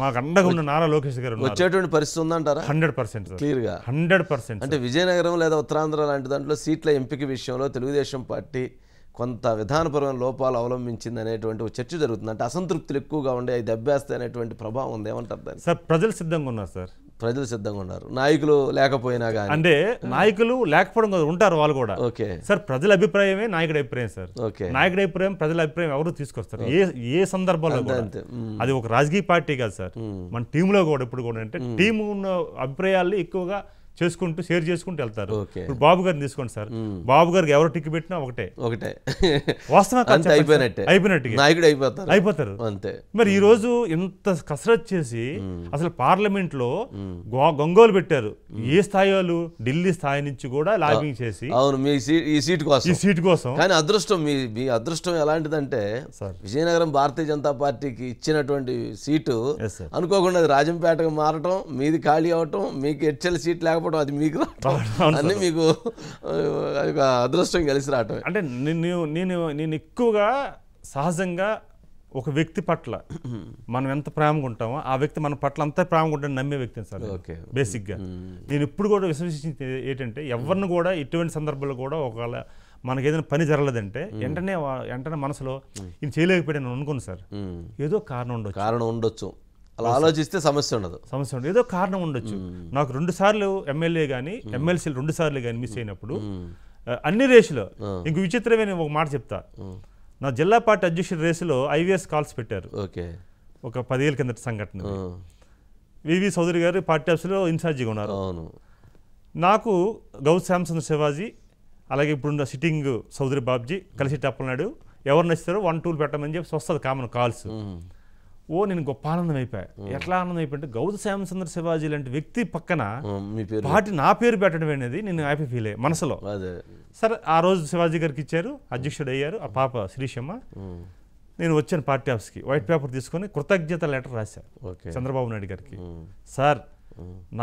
మాకు అండగా ఉన్న నారా లోకేష్ గారు వచ్చేటువంటి పరిస్థితి ఉందంటారా? 100% క్లియర్ గా 100%. అంటే విజయనగరం లేదా ఉత్తరాంధ్ర లాంటి దాంట్లో సీట్ల ఎంపిక విషయంలో తెలుగుదేశం పార్టీ కొంత విధానపరమైన లోపాలు అవలంబించింది అనేటువంటి ఒక చర్చ జరుగుతుంది. అంటే అసంతృప్తులు ఎక్కువగా ఉండే, అది దెబ్బేస్తాయి అనేటువంటి ప్రభావం ఉంది. ఏమంటారు దాన్ని? సార్, ప్రజలు సిద్ధంగా ఉన్నారు సార్. ప్రజలు సిద్ధంగా ఉన్నారు, నాయకులు లేకపోయినా కానీ. అంటే నాయకులు లేకపోవడం కదా, ఉంటారు వాళ్ళు కూడా. ఓకే సార్, ప్రజల అభిప్రాయమే నాయకుడి అభిప్రాయం సార్. నాయకుడి అభిప్రాయం, ప్రజల అభిప్రాయం ఎవరు తీసుకొస్తారు ఏ సందర్భంలో కూడా. అది ఒక రాజకీయ పార్టీ కాదు సార్, మన టీంలో కూడా. ఇప్పుడు కూడా అంటే టీం ఉన్న అభిప్రాయాల్ని ఎక్కువగా చేసుకుంటూ షేర్ చేసుకుంటూ వెళ్తారు. ఇప్పుడు బాబు గారిని తీసుకోండి సార్, బాబు గారికి ఎవరు టిక్కి పెట్టినా ఒకటే వాస్తవంగా అయిపోతారు అంతే. మరి ఈ రోజు ఇంత కసరత్ చేసి అసలు పార్లమెంట్ లో గొంగోలు పెట్టారు. ఏ స్థాయి వాళ్ళు ఢిల్లీ స్థాయి నుంచి కూడా లాబింగ్ చేసి, అవును, ఈ సీట్ కోసం. కానీ అదృష్టం, మీ అదృష్టం ఎలాంటిదంటే, విజయనగరం భారతీయ జనతా పార్టీకి ఇచ్చినటువంటి సీటు అనుకోకుండా అది రాజంపేటకు మారటం, మీది ఖాళీ అవటం, మీకు హెచ్ఎల్ సీట్ లేకపోతే అది మీకు అన్ని మీకు అదృష్టం కలిసి రావటం. అంటే నేను ఎక్కువగా సహజంగా ఒక వ్యక్తి పట్ల మనం ఎంత ప్రేమగా ఉంటామో ఆ వ్యక్తి మన పట్ల అంత ప్రేమగా ఉంటాడని నమ్మే వ్యక్తిని సార్ బేసిక్గా. నేను ఇప్పుడు కూడా విశ్వసించింది ఏంటంటే, ఎవరిని కూడా ఇటువంటి సందర్భాల్లో కూడా ఒకవేళ మనకి ఏదైనా పని జరగలేదంటే వెంటనే మనసులో ఇది చేయలేకపోయాను అనుకోను సార్, ఏదో కారణం ఉండొచ్చు. అలా ఆలోచిస్తే సమస్య ఉండదు, ఏదో కారణం ఉండొచ్చు. నాకు 2 సార్లు ఎమ్మెల్యే కానీ ఎమ్మెల్సీలు 2 సార్లు కానీ మిస్ అయినప్పుడు అన్ని రేసులో ఇంక విచిత్రమైన ఒక మాట చెప్తా. నా జిల్లా పార్టీ అధ్యక్షుడి రేసులో ఐవీఎస్ కాల్స్ పెట్టారు. ఒక 10 ఏళ్ళ కిందట సంఘటన. వివి చౌదరి గారు పార్టీ ఆఫీసులో ఇన్ఛార్జిగా ఉన్నారు. నాకు గౌత్ శ్యామసుందర్ శివాజీ, అలాగే ఇప్పుడున్న సిట్టింగ్ చౌదరి బాబ్జీ కలిసి టప్పలనాడు ఎవరు నచ్చారో 1-2 పెట్టమని చెప్పి వస్తుంది కామన్ కాల్స్. నేను గొప్ప ఆనందం అయిపోయా. ఎట్లా ఆనందం అయిపోయింటే, గౌతమ్ శ్యామసుందర్ శివాజీ లాంటి వ్యక్తి పక్కన పార్టీ నా పేరు పెట్టడం అనేది నేను హ్యాపీ ఫీల్ అయ్యా మనసులో. సరే, ఆ రోజు శివాజీ గారికి ఇచ్చారు, అధ్యక్షుడు అయ్యారు ఆ పాప శ్రీశమ్మ. నేను వచ్చాను పార్టీ ఆఫీస్కి, వైట్ పేపర్ తీసుకొని కృతజ్ఞత లెటర్ రాశాను చంద్రబాబు నాయుడు గారికి. సార్,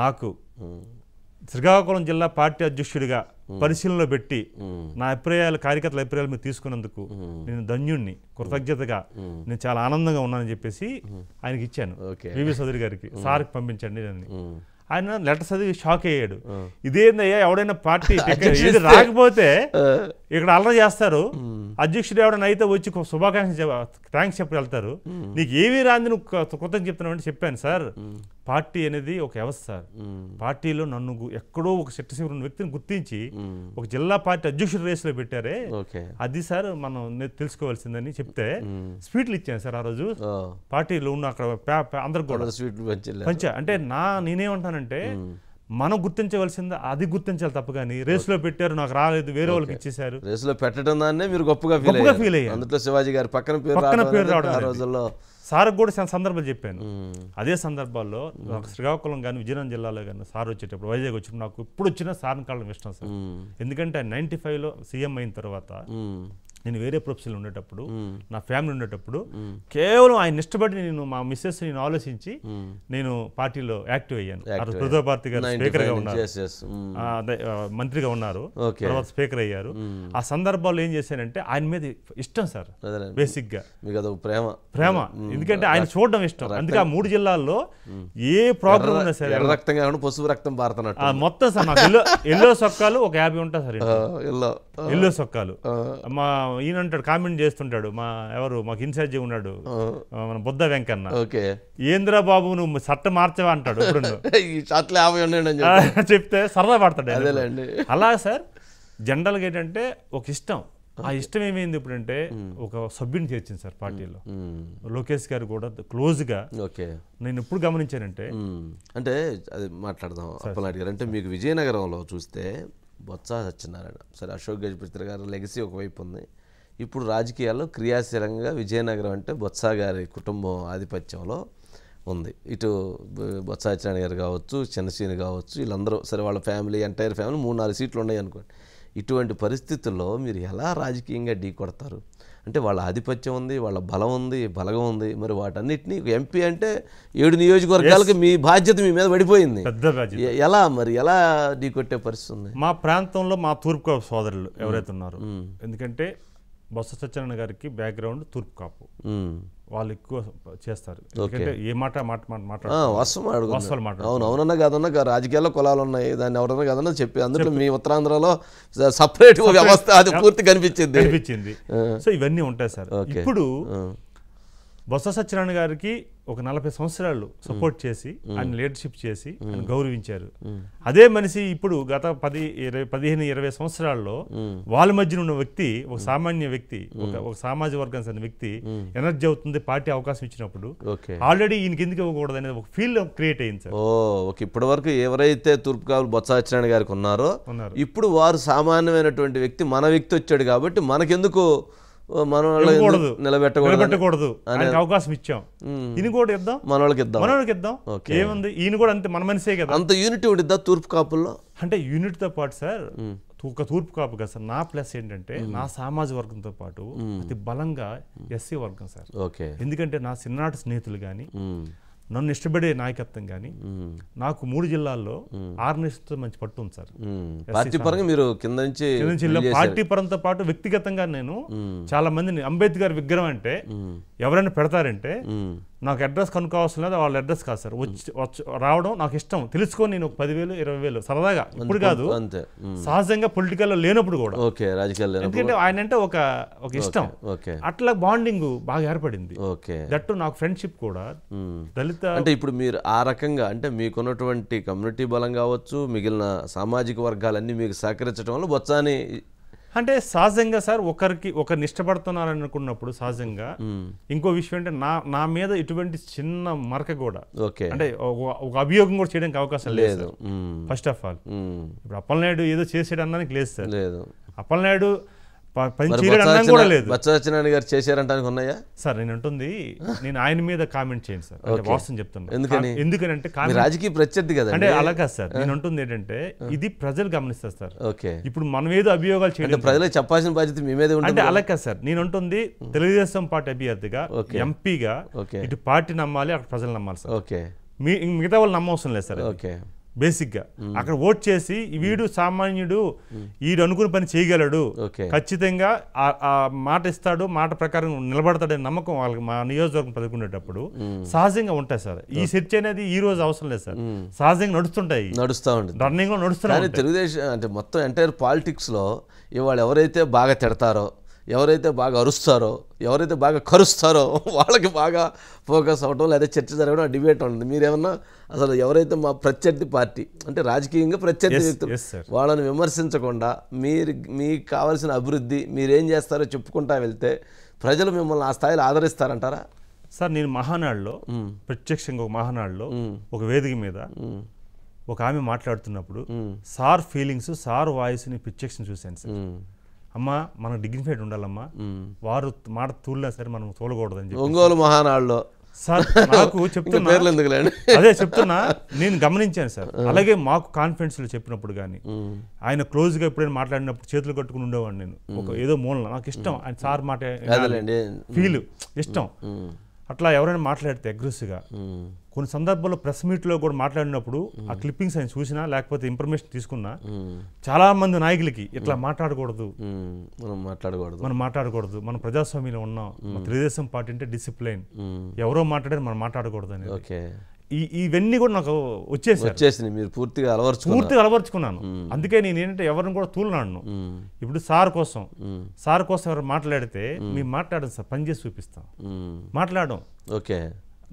నాకు శ్రీకాకుళం జిల్లా పార్టీ అధ్యక్షుడిగా పరిశీలనలో పెట్టి నా అభిప్రాయాలు కార్యకర్తల అభిప్రాయాలు మీరు తీసుకున్నందుకు నేను ధన్యుణ్ణి, కృతజ్ఞతగా నేను చాలా ఆనందంగా ఉన్నానని చెప్పేసి ఆయనకి ఇచ్చాను. వివి చౌదరి గారికి సార్కి పంపించండి అని. ఆయన లెటర్ చదివి షాక్ అయ్యాడు. ఇదేందయ్యా, ఎవడైనా పార్టీ ఇది రాకపోతే ఇక్కడ అల్లరి చేస్తారు, అధ్యక్షుడు ఎవడైనా అయితే వచ్చి శుభాకాంక్షలు థ్యాంక్స్ చెప్పి వెళ్తారు, నీకు ఏమీ రాంది నువ్వు కృతజ్ఞత చెప్తున్నావు అంటే చెప్పాను సార్, పార్టీ అనేది ఒక వ్యవస్థ సార్. పార్టీలో నన్ను ఎక్కడో ఒక శక్తిశీల వ్యక్తిని గుర్తించి ఒక జిల్లా పార్టీ అధ్యక్షుడు రేసులో పెట్టారే, అది సార్ మనం తెలుసుకోవాల్సిందని చెప్తే స్వీట్లు ఇచ్చాను సార్. ఆ రోజు పార్టీలో ఉన్న అక్కడ అందరికి కూడా పంచా. అంటే నేనేమంటానంటే మనం గుర్తించవలసింది అది గుర్తించాలి తప్ప కానీ రేసులో పెట్టారు నాకు రాలేదు వేరే వాళ్ళకి ఇచ్చేసారు, రేసులో పెట్టడం దాన్నే మీరు గొప్పగా ఫీల్ అయ్యారు. అందులో శివాజీ గారి పక్కన పేరు రావడం సార్కి కూడా సందర్భాలు చెప్పాను. అదే సందర్భాల్లో శ్రీకాకుళం కానీ విజయనగరం జిల్లాలో కానీ సార్ వచ్చేటప్పుడు వైజాగ్ వచ్చినప్పుడు నాకు ఇప్పుడు వచ్చినా సార్ని కలవడం ఇష్టం సార్. ఎందుకంటే 95లో సీఎం అయిన తర్వాత నేను వేరే ప్రొఫెషన్లో ఉండేటప్పుడు నా ఫ్యామిలీ ఉండేటప్పుడు కేవలం ఆయన ఇష్టపడి నేను మా మిస్సెస్ నేను ఆలోచించి నేను పార్టీలో యాక్టివ్ అయ్యాను. ప్రజా పార్టీ గారు స్పీకర్గా ఉన్నారు, మంత్రిగా ఉన్నారు, తర్వాత స్పీకర్ అయ్యారు. ఆ సందర్భాల్లో ఏం చేశానంటే ఆయన మీద ఇష్టం సార్, బేసిక్ గా ప్రేమ. ఎందుకంటే ఆయన చూడడం ఇష్టం. అందుకే ఆ 3 జిల్లాల్లో ఏ ప్రాబ్లం ఉన్నా సరే పసుపు రక్తం పారుతున్నట్టు మొత్తం సార్ నాకు ఎల్లో సొక్కాలు ఒక 50 ఉంటాయి సార్, ఎల్లో సొక్కాలు. మా ఈయన అంటాడు, కామెంట్ చేస్తుంటాడు, మాకు ఇన్ఛార్జి ఉన్నాడు మన బుద్ధ వెంకన్న, ఏంద్రా బాబు నువ్వు షర్ట్ మార్చవా అంటాడు. ఇప్పుడు చెప్తే సరదా పడతాడు. అలా సార్ జనరల్గా ఏంటంటే ఒక ఇష్టం, ఆ ఇష్టం ఏమైంది ఇప్పుడంటే ఒక సభ్యుని చేర్చింది సార్ పార్టీలో. లోకేష్ గారు కూడా క్లోజ్గా నేను ఎప్పుడు గమనించానంటే, అంటే అది మాట్లాడదాం అప్పలనాయుడు గారు. అంటే మీకు విజయనగరంలో చూస్తే బొత్స సత్యనారాయణ, సరే అశోక్ గజపతి గారు లెగసీ ఒకవైపు ఉంది, ఇప్పుడు రాజకీయాల్లో క్రియాశీలంగా విజయనగరం అంటే బొత్స గారి కుటుంబం ఆధిపత్యంలో ఉంది. ఇటు బొత్స సత్యనారాయణ గారు కావచ్చు, చిన్నసీని కావచ్చు, వీళ్ళందరూ సరే వాళ్ళ ఫ్యామిలీ ఎంటైర్ ఫ్యామిలీ 3-4 సీట్లు ఉన్నాయి అనుకోండి. ఇటువంటి పరిస్థితుల్లో మీరు ఎలా రాజకీయంగా ఢీ కొడతారు? అంటే వాళ్ళ ఆధిపత్యం ఉంది, వాళ్ళ బలం ఉంది, బలగం ఉంది, మరి వాటన్నిటినీ ఎంపీ అంటే 7 నియోజకవర్గాలకి మీ బాధ్యత మీ మీద పడిపోయింది. ఎలా ఢీ కొట్టే పరిస్థితి ఉంది? మా ప్రాంతంలో మా తూర్పు సోదరులు ఎవరైతే ఉన్నారో, ఎందుకంటే బొత్స సత్యనారాయణ గారికి బ్యాక్గ్రౌండ్ తూర్పు కాపు, వాళ్ళు ఎక్కువ చేస్తారు. ఎందుకంటే ఏ అవునన్నా కాదన్నా రాజకీయాల్లో కులాలు ఉన్నాయి, దాన్ని ఎవరన్నా కాదన్నా చెప్పి అందులో మీ ఉత్తరాంధ్రలో సపరేట్ వ్యవస్థ అది పూర్తి కనిపించింది. సో ఇవన్నీ ఉంటాయి సార్. ఇప్పుడు బొత్స సత్యనారాయణ గారికి ఒక 40 సంవత్సరాలు సపోర్ట్ చేసి ఆయన లీడర్షిప్ చేసి ఆయన గౌరవించారు. అదే మనిషి ఇప్పుడు గత 15-20 సంవత్సరాల్లో వాళ్ళ మధ్యన ఉన్న వ్యక్తి, ఒక సామాన్య వ్యక్తి, ఒక సామాజిక వర్గానికి చెందిన వ్యక్తి ఎనర్జీ అవుతుంది పార్టీ అవకాశం ఇచ్చినప్పుడు ఆల్రెడీ ఈయనకి ఎందుకు ఇవ్వకూడదు అనేది ఒక ఫీల్ క్రియేట్ అయింది సార్. ఇప్పటి వరకు ఎవరైతే తూర్పు కాపులు బొత్స సత్యనారాయణ గారికి ఉన్నారో ఇప్పుడు వారు సామాన్యమైనటువంటి వ్యక్తి, మన వ్యక్తి వచ్చాడు కాబట్టి మనకెందుకు నిలబెట్టకూడదు అవకాశం ఇచ్చాం, ఈయన కూడా ఇద్దాం, మనోళ్ళకి ఇద్దాం. ఏముంది, ఈయన కూడా అంతే మన మనిషే కదా. అంత యూనిటీ ఉండిద్దా తూర్పు కాపుల్లో? అంటే యూనిట్ తో పాటు సార్ ఒక తూర్పు కాపు కదా సార్, నా ప్లస్ ఏంటంటే నా సామాజిక వర్గంతో పాటు అతి బలంగా ఎస్సీ వర్గం సార్. ఎందుకంటే నా చిన్ననాటి స్నేహితులు కానీ నన్ను ఇష్టపడే నాయకత్వం కానీ నాకు 3 జిల్లాల్లో ఆర్గనైజేషన్ మంచి పట్టు ఉంది సార్. పార్టీ పరంగా మీరు కింద నుంచి పార్టీ పరంతో పాటు వ్యక్తిగతంగా నేను చాలా మందిని, అంబేద్కర్ విగ్రహం అంటే ఎవరైనా పెడతారంటే నాకు అడ్రస్ కనుక్కోవాల్సిన లేదు, వాళ్ళ అడ్రస్ కాదు సార్, వచ్చి రావడం నాకు ఇష్టం, తెలుసుకొని నేను 10,000-20,000 సరదాగా, ఇప్పుడు కాదు సహజంగా పొలిటికల్లో లేనప్పుడు కూడా, ఎందుకంటే ఆయన అంటే ఒక ఇష్టం, అట్లా బాండింగ్ బాగా ఏర్పడింది. దట్టు నాకు ఫ్రెండ్షిప్ కూడా దళిత. అంటే ఇప్పుడు మీరు ఆ రకంగా అంటే మీకున్నటువంటి కమ్యూనిటీ బలం కావచ్చు, మిగిలిన సామాజిక వర్గాలన్నీ మీకు సహకరించడం వల్ల బొత్సాని అంటే సహజంగా సార్ ఒకరిని ఇష్టపడుతున్నారని అనుకున్నప్పుడు సహజంగా ఇంకో విషయం అంటే నా మీద ఇటువంటి చిన్న మరక కూడా అంటే ఒక అభియోగం కూడా చేయడానికి అవకాశం లేదు. ఫస్ట్ ఆఫ్ ఆల్ ఇప్పుడు అప్పలనాయుడు ఏదో చేసాడు అనడానికి లేదు సార్. అప్పలనాయుడు సత్యనారాయణ గారు చేశారంటానికి ఉన్నాయా సార్? నేను అంటుంది, నేను ఆయన మీద కామెంట్ చేయండి సార్, వాస్తవం చెప్తాను. ఎందుకంటే రాజకీయ ప్రత్యర్థి కదా అంటే అలా కాదు సార్. నేను అంటుంది ఏంటంటే ఇది ప్రజలు గమనిస్తారు సార్. ఇప్పుడు మనం ఏదో అభియోగాలు చేయడం ప్రజలకు చెప్పాల్సిన బాధ్యత మీ మీద అంటే అలా కాదు సార్. నేను అంటుంది తెలుగుదేశం పార్టీ అభ్యర్థిగా ఎంపీగా ఇటు పార్టీ నమ్మాలి, అక్కడ ప్రజలు నమ్మాలి సార్. మిగతా వాళ్ళు నమ్మవసరం లేదు సార్. బేసిక్గా అక్కడ ఓట్ చేసి వీడు సామాన్యుడు, వీడు అనుకున్న పని చేయగలడు, ఖచ్చితంగా ఆ మాట ఇస్తాడు, మాట ప్రకారం నిలబడతాడనే నమ్మకం వాళ్ళకి మా నియోజకవర్గం పదుకునేటప్పుడు సహజంగా ఉంటాయి సార్. ఈ చర్చ అనేది ఈ రోజు అవసరం లేదు సార్, సహజంగా నడుస్తూ ఉంటుంది, రన్నింగ్ లో నడుస్తున్నాయి. తెలుగుదేశం అంటే మొత్తం ఎంటైర్ పాలిటిక్స్ లో ఇవాళ ఎవరైతే బాగా తిడతారో, ఎవరైతే బాగా అరుస్తారో, ఎవరైతే బాగా కరుస్తారో వాళ్ళకి బాగా ఫోకస్ అవ్వడం, లేదా చర్చ జరగడం, డిబేట్ ఉంటుంది. మీరేమన్నా అసలు ఎవరైతే మా ప్రత్యర్థి పార్టీ అంటే రాజకీయంగా ప్రత్యర్థి వ్యక్తులు వాళ్ళని విమర్శించకుండా మీకు కావాల్సిన అభివృద్ధి మీరేం చేస్తారో చెప్పుకుంటా వెళ్తే ప్రజలు మిమ్మల్ని ఆ స్థాయిలో ఆదరిస్తారంటారా? సార్ నేను మహానాడులో ప్రత్యక్షంగా ఒక మహానాడులో ఒక వేదిక మీద ఒక ఆమె మాట్లాడుతున్నప్పుడు సార్ ఫీలింగ్స్, సార్ వాయిస్ని ప్రత్యక్షం చూశాను సార్. అమ్మా మనకు డిగ్నిఫైడ్ ఉండాలమ్మా, వారు మాట తూలినా సరే మనం తోలకూడదని చెప్పి ఒంగోలు మహానాడులో సార్ నాకు చెప్తున్నా, అదే చెప్తున్నా, నేను గమనించాను సార్. అలాగే మాకు కాన్ఫిడెన్స్లో చెప్పినప్పుడు కానీ ఆయన క్లోజ్గా ఎప్పుడైనా మాట్లాడినప్పుడు చేతులు కట్టుకుని ఉండేవాడిని నేను. ఒక ఏదో మూలన నాకు ఇష్టం ఆయన సార్ మాట ఫీల్ ఇష్టం. అట్లా ఎవరైనా మాట్లాడితే అగ్రెసివ్గా కొన్ని సందర్భాల్లో ప్రెస్ మీట్లో కూడా మాట్లాడినప్పుడు ఆ క్లిప్పింగ్స్ ఆయన చూసినా లేకపోతే ఇన్ఫర్మేషన్ తీసుకున్నా చాలా మంది నాయకులకి ఇట్లా మాట్లాడకూడదు, మనం మాట్లాడకూడదు, మనం ప్రజాస్వామ్యంలో ఉన్నాం, మన తెలుగుదేశం పార్టీ అంటే డిసిప్లైన్, ఎవరో మాట్లాడారు మనం మాట్లాడకూడదు అని. ఇవన్నీ కూడా నాకు వచ్చేసి మీరు పూర్తిగా అలవర్చుకున్నాను. అందుకే నేను ఏంటంటే ఎవరిని కూడా తూలనాను. ఇప్పుడు సార్ కోసం ఎవరు మాట్లాడితే మేము మాట్లాడడం సార్, పనిచేసి చూపిస్తాం, మాట్లాడడం,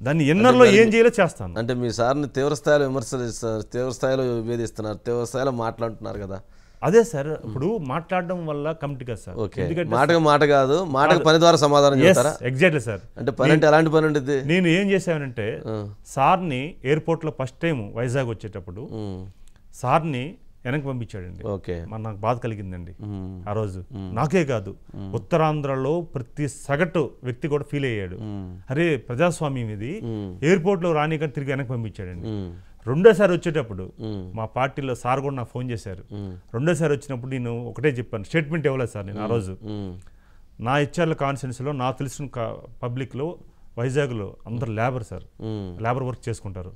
దాన్ని ఎన్నర్లో ఏం చేయాలో చేస్తాను. అంటే మీ సార్ని తీవ్రస్థాయిలో విమర్శిస్తున్నారు, తీవ్రస్థాయిలో విభేదిస్తున్నారు, తీవ్రస్థాయిలో మాట్లాడుతున్నారు కదా. అదే సార్, ఇప్పుడు మాట్లాడడం వల్ల కమిటీ కదా సార్. మాట కాదు, మాటకు పని ద్వారా సమాధానం చేస్తారా? Exactly sir. అంటే పని అంటే ఎలాంటి పని ఉంటుంది? నేను ఏం చేశానంటే సార్ని ఎయిర్పోర్ట్లో ఫస్ట్ టైం వైజాగ్ వచ్చేటప్పుడు సార్ని వెనక్కి పంపించాడండి. నాకు బాధ కలిగిందండి ఆ రోజు. నాకే కాదు, ఉత్తరాంధ్రలో ప్రతి సగటు వ్యక్తి కూడా ఫీల్ అయ్యాడు, అరే ప్రజాస్వామ్యం ఇది, ఎయిర్పోర్ట్లో రానికని తిరిగి వెనక్కి పంపించాడండి. రెండోసారి వచ్చేటప్పుడు మా పార్టీలో సార్ కూడా నాకు ఫోన్ చేశారు. రెండోసారి వచ్చినప్పుడు నేను ఒకటే చెప్పాను, స్టేట్మెంట్ ఇవ్వలేదు సార్ నేను ఆ రోజు. నా ఇచ్చార్ల కాన్స్టిట్యున్సీలో నాకు తెలిసిన పబ్లిక్లో వైజాగ్లో అందరు లేబర్ సార్, లేబర్ వర్క్ చేసుకుంటారు.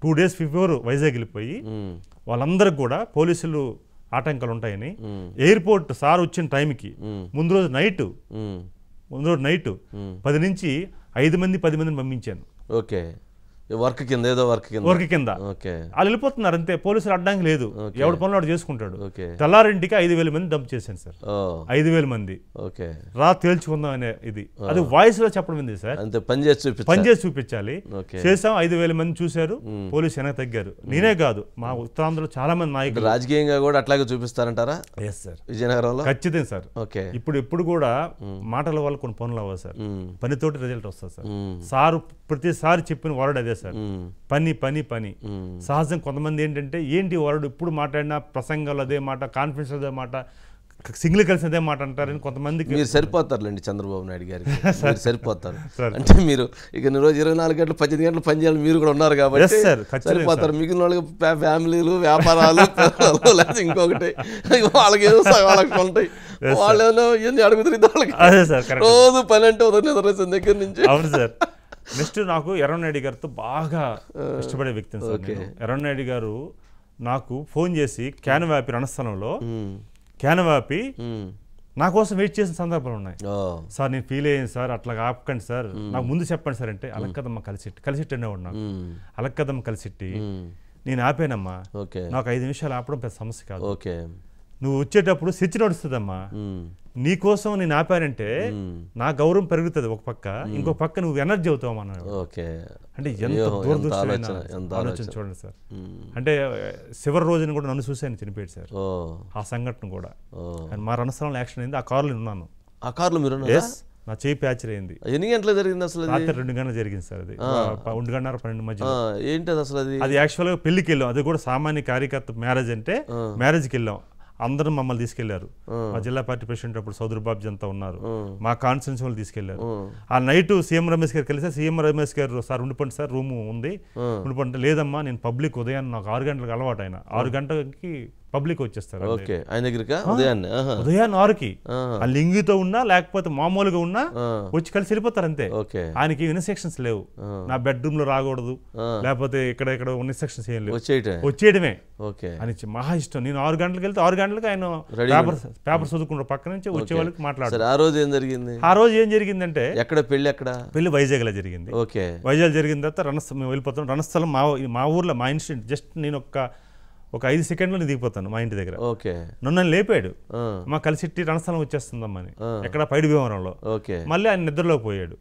2 days బిఫోర్ వైజాగ్ వెళ్ళిపోయి వాళ్ళందరికి కూడా పోలీసులు ఆటంకాలు ఉంటాయని ఎయిర్పోర్ట్ సార్ వచ్చిన టైంకి ముందు రోజు నైట్ 10 నుంచి 5 మంది 10 మందిని పంపించాను. వర్క్ కింద వాళ్ళు వెళ్ళిపోతున్నారు అంతే, పోలీసులు అడ్డానికి లేదు, ఎవరి పనులు వాడు చేసుకుంటాడు. తెల్లారింటికి 5,000 మంది డంప్ చేశాను సార్. 5,000 మంది రా తేల్చుకుందాం అనే ఇది, అది వాయిస్ లో చెప్పడం ఉంది సార్, పని చేసి చూపించాలి. చేసాం, 5,000 మంది చూశారు, పోలీసు వెనక తగ్గారు. నేనే కాదు, మా ఉత్తరాంధ్రలో చాలా మంది నాయకులు రాజకీయంగా కూడా అట్లాగే చూపిస్తారంటారా? సార్ విజయనగరంలో ఖచ్చితంగా సార్. ఇప్పుడు కూడా మాటల వల్ల కొన్ని పనులు అవ్వవు సార్, పనితోటి రిజల్ట్ వస్తుంది సార్. సార్ ప్రతిసారి చెప్పిన వర్డ్ అదే సార్, పని పని పని. సహజం కొంతమంది ఏంటంటే ఏంటి వర్డ్ ఇప్పుడు మాట్లాడినా ప్రసంగాలు అదే మాట, కాన్ఫిడెన్స్ అదే మాట, సింగిల్ కలిసి అదే మాట అంటారని కొంతమందికి. మీరు సరిపోతారులేండి చంద్రబాబు నాయుడు గారికి, సరిపోతారు. అంటే మీరు ఇక రోజు 24 గంటలు 18 గంటలు పని చేయాలి, మీరు కూడా ఉన్నారు కాబట్టి సరిపోతారు. మిగిలిన వాళ్ళకి ఫ్యామిలీలు, వ్యాపారాలు, లేదా ఇంకొకటి వాళ్ళకి ఉంటాయి, వాళ్ళు ఎన్ని అడుగుతుంది వాళ్ళకి. రోజు పని అంటే ఉదయం దగ్గర నుంచి. అవును సార్. నెక్స్ట్ నాకు ఎర్రనాయుడు గారితో బాగా ఇష్టపడే వ్యక్తి సార్. ఎర్రనాయుడు గారు నాకు ఫోన్ చేసి క్యాన్వాపి రణస్థలంలో క్యాన్వాపి నా కోసం వెయిట్ చేసిన సందర్భాలు ఉన్నాయి. సార్ నేను ఫీల్ అయ్యాను సార్, అట్లా ఆపకండి సార్, నాకు ముందు చెప్పండి సార్ అంటే, అలక్కదమ్మ కలిసిట్టి అనేవాడు నాకు. అలక్కదమ్మ కలిసిట్టి నేను ఆపానమ్మా, నాకు 5 నిమిషాలు ఆపడం పెద్ద సమస్య కాదు, నువ్వు వచ్చేటప్పుడు స్విచ్ నడుస్తుందమ్మా, నీకోసం నేను ఆపానంటే నా గౌరవం పెరుగుతుంది ఒక పక్క, ఇంకో పక్క నువ్వు ఎనర్జీ అవుతావు అన్నాడు. అంటే ఎంత దూరదృష్టమైన ఆలోచన చూడండి సార్. అంటే చివరి రోజున కూడా నన్ను చూసి ఆయన చనిపోయాడు సార్, ఆ సంఘటన కూడా. మా రణస్థలంలో యాక్షన్ అయింది, ఆ కారులో ఉన్నాను. ఆ కారులో మీరు? నా చేయి ప్యాచర్ అయింది. ఎన్ని గంటలు జరిగింది అసలు? రాత్రి 2 గంటలు జరిగింది సార్. అది 1:30 12 మధ్య. ఏంటి అసలు అది యాక్చువల్గా పెళ్లికి వెళ్ళాం, అది కూడా సామాన్య కార్యకర్త మ్యారేజ్ అంటే మ్యారేజ్కి వెళ్ళాం. అందరూ మమ్మల్ని తీసుకెళ్లారు, మా జిల్లా పార్టీ ప్రెసిడెంట్ అప్పుడు సౌదరి బాబు అంతా ఉన్నారు, మా కాన్స్టిట్యున్సీ వాళ్ళు తీసుకెళ్లారు. ఆ నైట్ సీఎం రమేష్ గారు కలిసి, సీఎం రమేష్ గారు సార్ ఉండిపోండి సార్, రూమ్ ఉంది ఉండిపోండి. లేదమ్మా నేను పబ్లిక్ ఉదయం నాకు 6 గంటలకు అలవాటు, ఆయన 6 గంటలకి పబ్లిక్ వచ్చేస్తారు ఓకే ఆయన దగ్గరకా ఉదయాన్నే ఉదయాన్ని 6కి ఆ లింగితో ఉన్నా లేకపోతే మామూలుగా ఉన్నా వచ్చి కలిసి వెళ్ళిపోతారు అంతే. ఓకే ఆయనకి ఇన్స్ట్రక్షన్స్ లేవు, నా బెడ్రూమ్ లో రాకూడదు లేకపోతే ఇక్కడ ఇన్స్ట్రక్షన్స్ ఏం లేవు, వచ్చేయడమే. ఓకే అని మహా ఇష్టం. నేను 6 గంటలకు వెళ్తే 6 గంటలకు ఆయన పేపర్ చదువుకుంటారు పక్క నుంచి వచ్చే వాళ్ళకి మాట్లాడారు. ఆ రోజు ఏం జరిగింది? ఆ రోజు ఏం జరిగిందంటే ఎక్కడ పెళ్లి? ఎక్కడ పెళ్లి? వైజాగ్ లో జరిగింది. ఓకే వైజాగ్ జరిగిన తర్వాత మేము వెళ్ళిపోతాం. రణస్థలం మా ఊర్లో, మా ఇన్స్టిట్యూట్ జస్ట్ నేను ఒక 5 సెకండ్లో దిగిపోతాను మా ఇంటి దగ్గర. ఓకే నన్ను లేపాడు, మా కలిసిట్టి రణస్థలం వచ్చేస్తుందమ్మని, ఎక్కడ పైడి భీమవరంలో. మళ్ళీ ఆయన నిద్రలోకి పోయాడు.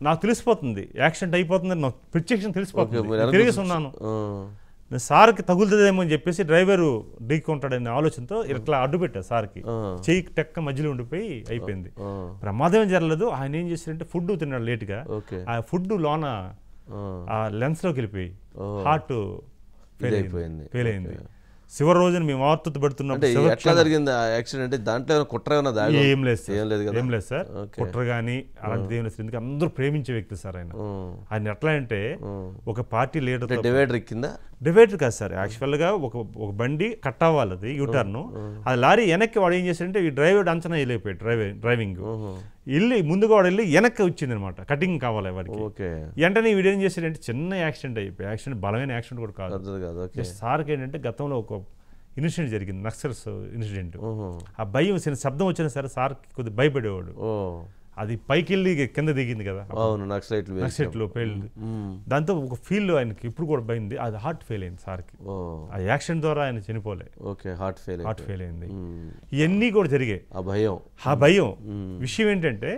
నాకు తెలిసిపోతుంది యాక్సిడెంట్ అయిపోతుంది, నాకు ప్రత్యక్షం తెలిసిపోతుంది, తిరిగేసి ఉన్నాను. నేను సార్కి తగులుతుందేమో అని చెప్పేసి డ్రైవరు ఢీకొంటాడనే ఆలోచనతో ఇట్లా అడ్డు పెట్టా సార్కి, చెయ్యి టెక్క మధ్యలో ఉండిపోయి అయిపోయింది. ప్రమాదం జరగలేదు. ఆయన ఏం చేశారంటే ఫుడ్ తిన్నాడు లేట్గా, ఆ ఫుడ్ లోన ఆ లెన్స్ లోకి వెళ్ళిపోయి హార్ట్ ఫెయిల్ అయింది. చివరి రోజున మేము వార్త పెడుతున్నప్పుడు ఎట్లా జరిగింది యాక్సిడెంట్? దాంట్లో కుట్ర ఏం లేదు సార్, కుట్ర కానీ అలాంటిది ఏం లేదు. ఎందుకంటే అందరూ ప్రేమించే వ్యక్తి సార్ ఆయన ఎట్లా అంటే ఒక పార్టీ లీడర్. డివైడర్ కింద? డివైడర్ కాదు సార్, యాక్చువల్గా ఒక బండి కట్ అవ్వాలి, అది యూటర్న్. అది లారీ వెనక్కి వాడు ఏం చేశాడంటే ఈ డ్రైవర్ అంచనా వెళ్ళిపోయాడు, డ్రైవింగ్ ముందుగా వాడు వెళ్ళి వెనక్కి వచ్చింది అనమాట, కటింగ్ కావాలి వాడికి. వెంటనే వీడు ఏం చేశాడంటే చిన్న యాక్సిడెంట్ అయిపోయి, యాక్సిడెంట్ బలమైన యాక్సిడెంట్ కూడా కాదు. సార్కి ఏంటంటే గతంలో ఒక ఇన్సిడెంట్ జరిగింది, నక్సల్స్ ఇన్సిడెంట్. ఆ భయం శబ్దం వచ్చినా సరే సార్ కొద్దిగా భయపడేవాడు. అది పైకి వెళ్ళి కింద దిగింది కదా నక్సలైట్లు పేలింది, దాంతో ఒక ఫీల్ ఆయనకి ఇప్పుడు కూడా భయింది. అది హార్ట్ ఫెయిల్ అయింది సార్కి. ఆ యాక్సిడెంట్ ద్వారా ఆయన చనిపోలే, హార్ట్ ఫెయిల్ అయింది. ఇవన్నీ కూడా జరిగాయి. ఆ భయం విషయం ఏంటంటే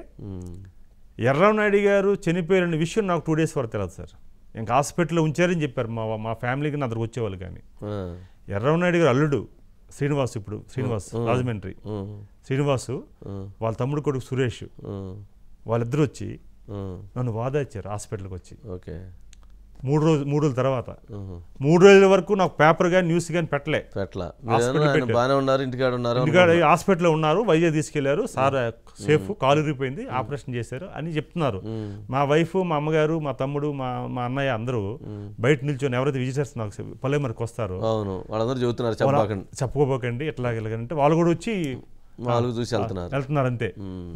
ఎర్రనాయుడు గారు చనిపోయారనే విషయం నాకు 2 days వరకు తెలియదు సార్. ఇంకా హాస్పిటల్లో ఉంచారని చెప్పారు మా ఫ్యామిలీకి, నా దగ్గరకు వచ్చేవాళ్ళు. కానీ ఎర్రనాయుడు గారు అల్లుడు శ్రీనివాస్ రాజమండ్రి శ్రీనివాసు, వాళ్ళ తమ్ముడు కొడుకు సురేష్, వాళ్ళిద్దరు వచ్చి నన్ను వాదాచ్చారు హాస్పిటల్కి వచ్చి. 3 రోజుల తర్వాత 3 రోజుల వరకు నాకు పేపర్ కానీ న్యూస్ కానీ పెట్టలే. హాస్పిటల్లో ఉన్నారు, వైజాగ్ తీసుకెళ్లారు, సార్ సేఫ్, కాలు ఇరిగిపోయింది, ఆపరేషన్ చేశారు అని చెప్తున్నారు. మా వైఫ్, మా అమ్మగారు, మా తమ్ముడు, మా అన్నయ్య అందరూ బయట నిల్చొని ఎవరైతే విజిటర్స్ నాకు పల్లెమరికి వస్తారు చెప్పుకోబోకండి ఎట్లా వెళ్ళగలంటే వాళ్ళు కూడా వచ్చి చూసి వెళ్తున్నారు అంతే.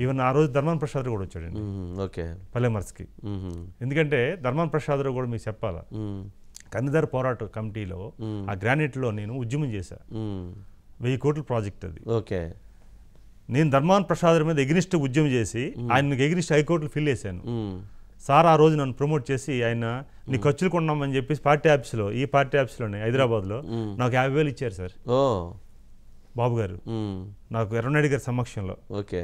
ఈవెన్ ఆ రోజు ధర్మాన ప్రసాద్ కూడా వచ్చాడండి పల్లెమర్స్కి. ఎందుకంటే ధర్మాన ప్రసాద్ కూడా మీకు చెప్పాలా, కన్నిదారి పోరాట కమిటీలో ఆ గ్రానైట్ లో నేను ఉద్యమం చేశా, 1000 కోట్ల ప్రాజెక్ట్ అది. నేను ధర్మాన ప్రసాద్ మీద ఎగ్నిస్ట్ ఉద్యమం చేసి ఆయన ఎగ్నిస్ట్ హైకోర్టులు ఫిల్ చేశాను. సార్ ఆ రోజు నన్ను ప్రమోట్ చేసి ఆయన నీ ఖర్చులు కొన్నామని చెప్పేసి పార్టీ ఆఫీస్లో, ఈ పార్టీ ఆఫీస్లోనే హైదరాబాద్లో నాకు 50,000 ఇచ్చారు సార్ బాబు గారు. నాకు ఎర్రనాయుడు గారి సమక్షంలో,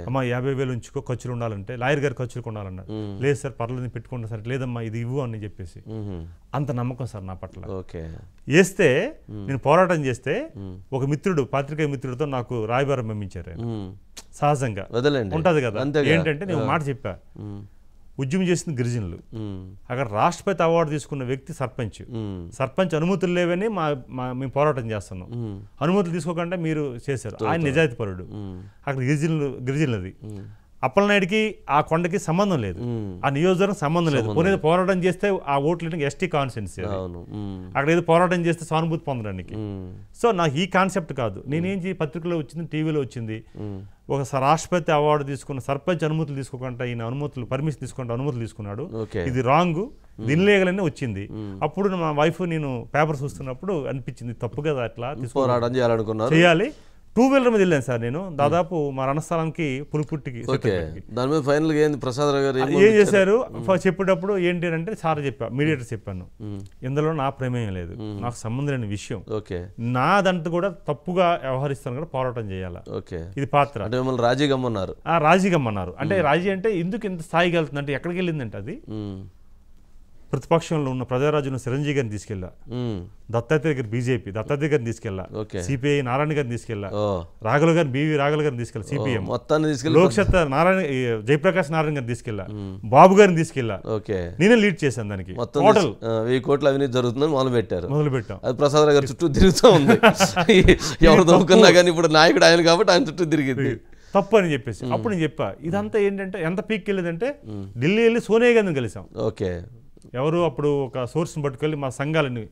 అమ్మా 50,000 ఉంచుకో, ఖర్చులు ఉండాలంటే లాయర్ గారి ఖర్చులు కొనాలన్నారు. లేదు సార్ పర్లేదు పెట్టుకుంటా సార్, లేదమ్మా ఇది ఇవ్వు అని చెప్పేసి. అంత నమ్మకం సార్ నా పట్ల. వేస్తే నేను పోరాటం చేస్తే ఒక మిత్రుడు, పాత్రికేయ మిత్రుడితో నాకు రాయబారం పంపించారు. సహజంగా ఉంటది కదా, ఏంటంటే నేను మాట చెప్పా, ఉద్యమం చేసింది గిరిజనులు, అక్కడ రాష్ట్రపతి అవార్డు తీసుకున్న వ్యక్తి సర్పంచ్ అనుమతులు లేవని మేము పోరాటం చేస్తున్నాం, అనుమతులు తీసుకోకుండా మీరు చేశారు. ఆయన నిజాయితీ పరుడు. అక్కడ గిరిజనులది. అప్పలనాయుడికి ఆ కొండకి సంబంధం లేదు, ఆ నియోజకవర్గం సంబంధం లేదు. పోనీ పోరాటం చేస్తే ఆ ఓట్లు ఎస్టీ కాన్స్టిట్యున్సీ, అక్కడ ఏదో పోరాటం చేస్తే సానుభూతి పొందడానికి. సో నాకు ఈ కాన్సెప్ట్ కాదు. నేనేం పత్రికలో వచ్చింది, టీవీలో వచ్చింది, ఒక రాష్ట్రపతి అవార్డు తీసుకున్న సర్పంచ్ అనుమతులు తీసుకోకుండా ఈయన పర్మిషన్ తీసుకుంటే అనుమతులు తీసుకున్నాడు, ఇది రాంగ్, దినలేగలనే వచ్చింది. అప్పుడు మా వైఫ్ నేను పేపర్ చూస్తున్నప్పుడు అనిపించింది తప్పు కదా, అట్లా చేయాలి. 2-wheeler మీద వెళ్ళాను సార్ నేను, దాదాపు మా రణస్థలానికి పులిపుట్టికి. ఏం చేశారు చెప్పేటప్పుడు ఏంటి అంటే సార్ చెప్పా, మీడియేటర్ చెప్పాను, ఇందులో నా ప్రమేయం లేదు, నాకు సంబంధం లేని విషయం, నాదంతా కూడా తప్పుగా వ్యవహరిస్తాను కూడా పోరాటం చేయాలా, ఇది పాత్ర. రాజీగమ్మన్నారు. అంటే రాజీ అంటే ఎందుకు ఇంత స్థాయికి వెళ్తుంది అంటే ఎక్కడికి వెళ్ళిందంటే అది ప్రతిపక్షంలో ఉన్న ప్రజారాజ్యం చిరంజీవి గారిని తీసుకెళ్ళా, దత్తాత్రేయ దగ్గర బీజేపీ దత్తాత్రేయ గారిని తీసుకెళ్ళా, సిపిఐ నారాయణ గారిని తీసుకెళ్ళా, రాఘుల గారిని బివి రాఘుల గారిని తీసుకెళ్ళా, సిపిఎం లోక్సత్తా జయప్రకాష్ నారాయణ గారిని తీసుకెళ్ళా, బాబు గారిని తీసుకెళ్ళా, నేనే లీడ్ చేశాను దానికి. టోటల్ 1000 కోట్ల అవినీతి జరుగుతుందని మొదలు పెట్టాం. అది ప్రసాద్ గారి చుట్టూ తిరుగుతూ ఉంది. ఎవరు దొరుకున్నా కానీ ఇప్పుడు నాయకుడు ఆయన కాబట్టి ఆయన చుట్టూ తిరిగింది. తప్పు అని చెప్పేసి అప్పుడు నేను చెప్పా, ఇదంతా ఏంటంటే ఎంత పీక్ వెళ్ళేదంటే ఢిల్లీ వెళ్ళి సోనియా గాంధీని కలిసాం. ఎవరు అప్పుడు ఒక సోర్స్ని పట్టుకెళ్ళి మా సంఘాలని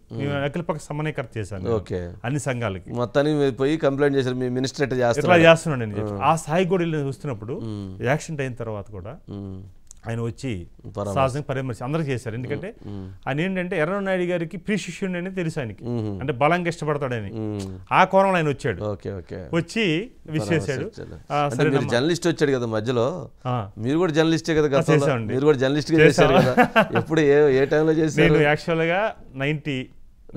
అఖిలపక్ష సమన్వయకర్త చేశాను ఓకే అన్ని సంఘాలకి. మొత్తానికి మీరు పోయి కంప్లైంట్ చేశారు, మీ మినిస్టర్ ఎట్లా ఇట్లా చేస్తారు? చేస్తున్నాడు అని చెప్పి ఆ స్థాయి కూడా వెళ్ళి చూస్తున్నప్పుడు యాక్సిడెంట్ అయిన తర్వాత కూడా ఆయన వచ్చి సహజంగా పరామర్శ అందరూ చేశారు. ఎందుకంటే ఆయన ఏంటంటే ఎర్రనాయుడు గారికి ప్రీ శిష్యుడు అనేది తెలుసు ఆయనకి, అంటే బలంగా ఇష్టపడతాడని. ఆ కోణంలో ఆయన వచ్చాడు, వచ్చి విశ్లేషాడు. జర్నలిస్ట్ వచ్చాడు కదా మధ్యలో, మీరు కూడా జర్నలిస్టే కదా, మీరు కూడా జర్నలిస్ట్ చేశారు కదా, ఎప్పుడు ఏ టైంలో చేశారు? నేను యాక్చువల్గా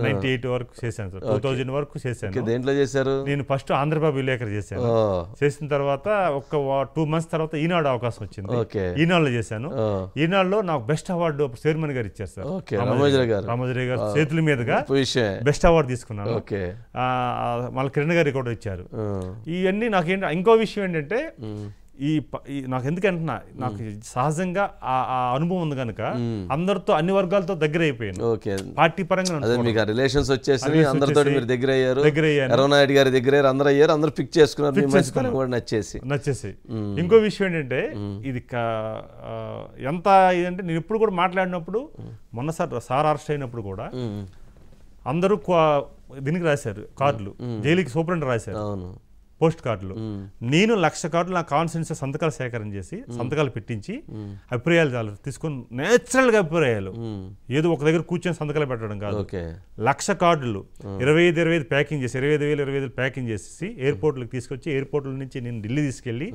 98 వరకు చేశాను సార్, 2000 వరకు చేశాను. దేంట్లో చేశారు? నేను ఫస్ట్ ఆంధ్రబాబు విలేకరు చేశాను. చేసిన తర్వాత ఒక 2 months తర్వాత ఈనాడు అవకాశం వచ్చింది, ఈనాడులో చేశాను. ఈనాడులో నాకు బెస్ట్ అవార్డు చైర్మన్ గారు ఇచ్చారు సార్, రామోజీ గారు చేతుల మీదుగా బెస్ట్ అవార్డు తీసుకున్నాను. మళ్ళీ కిరణ్ గారికి కూడా ఇచ్చారు. ఇవన్నీ నాకేంటి, ఇంకో విషయం ఏంటంటే నాకు ఎందుకంటున్నా, నాకు సహజంగా ఆ అనుభవం ఉంది కనుక అందరితో అన్ని వర్గాలతో దగ్గర అయిపోయాను. పార్టీ పరంగా రిలేషన్స్ వచ్చేసి అందరితో మీరు దగ్గర అయ్యారు. ఎర్రనాయుడు గారి దగ్గర అందరూ అయ్యారు, అందరూ పిక్ చేసుకున్నారు, నచ్చేసి. ఇంకో విషయం ఏంటంటే ఇది ఎంత ఇదంటే, నేను ఎప్పుడు కూడా మాట్లాడినప్పుడు మొన్న సార్ అరెస్ట్ అయినప్పుడు కూడా అందరూ దీనికి రాశారు కార్డులు, జైలుకి సూపరింట్ రాశారు పోస్ట్ కార్డులు. నేను 1,00,000 కార్డులు నా కాన్ఫిడెన్స్ సంతకాలు సేకరణ చేసి సంతకాలు పెట్టించి అభిప్రాయాలు తీసుకొని నేచురల్ గా అభిప్రాయాలు, ఏదో ఒక దగ్గర కూర్చొని సంతకాలు పెట్టడం కాదు. 1,00,000 కార్డులు 25 ప్యాకింగ్ చేసి 25,000 ప్యాకింగ్ చేసి ఎయిర్పోర్ట్లకు తీసుకొచ్చి ఎయిర్పోర్ట్ల నుంచి నేను ఢిల్లీ తీసుకెళ్లి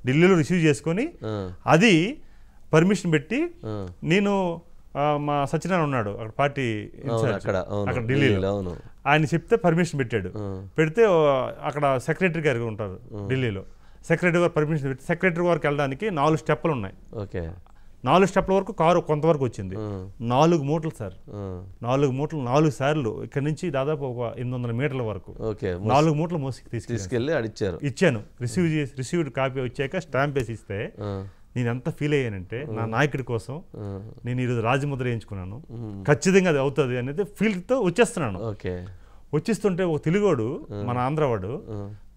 ఢిల్లీలో రిసీవ్ చేసుకొని అది పర్మిషన్ పెట్టి నేను మా సత్యనారాయణ ఉన్నాడు అక్కడ పార్టీ అక్కడ ఢిల్లీలో, ఆయన చెప్తే పర్మిషన్ పెట్టాడు. పెడితే అక్కడ సెక్రటరీ గారు ఉంటారు ఢిల్లీలో, సెక్రటరీ గారు పర్మిషన్ పెట్టి సెక్రటరీ గారికి వెళ్ళడానికి 4 స్టెప్పులు ఉన్నాయి. 4 స్టెప్ల వరకు కారు కొంతవరకు వచ్చింది. 4 మూటలు సార్, 4 మూటలు 4 సార్లు ఇక్కడ నుంచి దాదాపు ఒక 800 మీటర్ల వరకు 4 మూటలు మోసి తీసుకెళ్ళి ఇచ్చాను. రిసీవ్డ్ కాపీ వచ్చాక స్టాంప్ వేసి ఇస్తే నేను ఎంత ఫీల్ అయ్యానంటే, నా నాయకుడి కోసం నేను ఈరోజు రాజముద్ర వేయించుకున్నాను, ఖచ్చితంగా అది అవుతుంది అనేది ఫీల్తో వచ్చేస్తున్నాను. వచ్చిస్తుంటే ఒక తెలుగోడు మన ఆంధ్రవాడు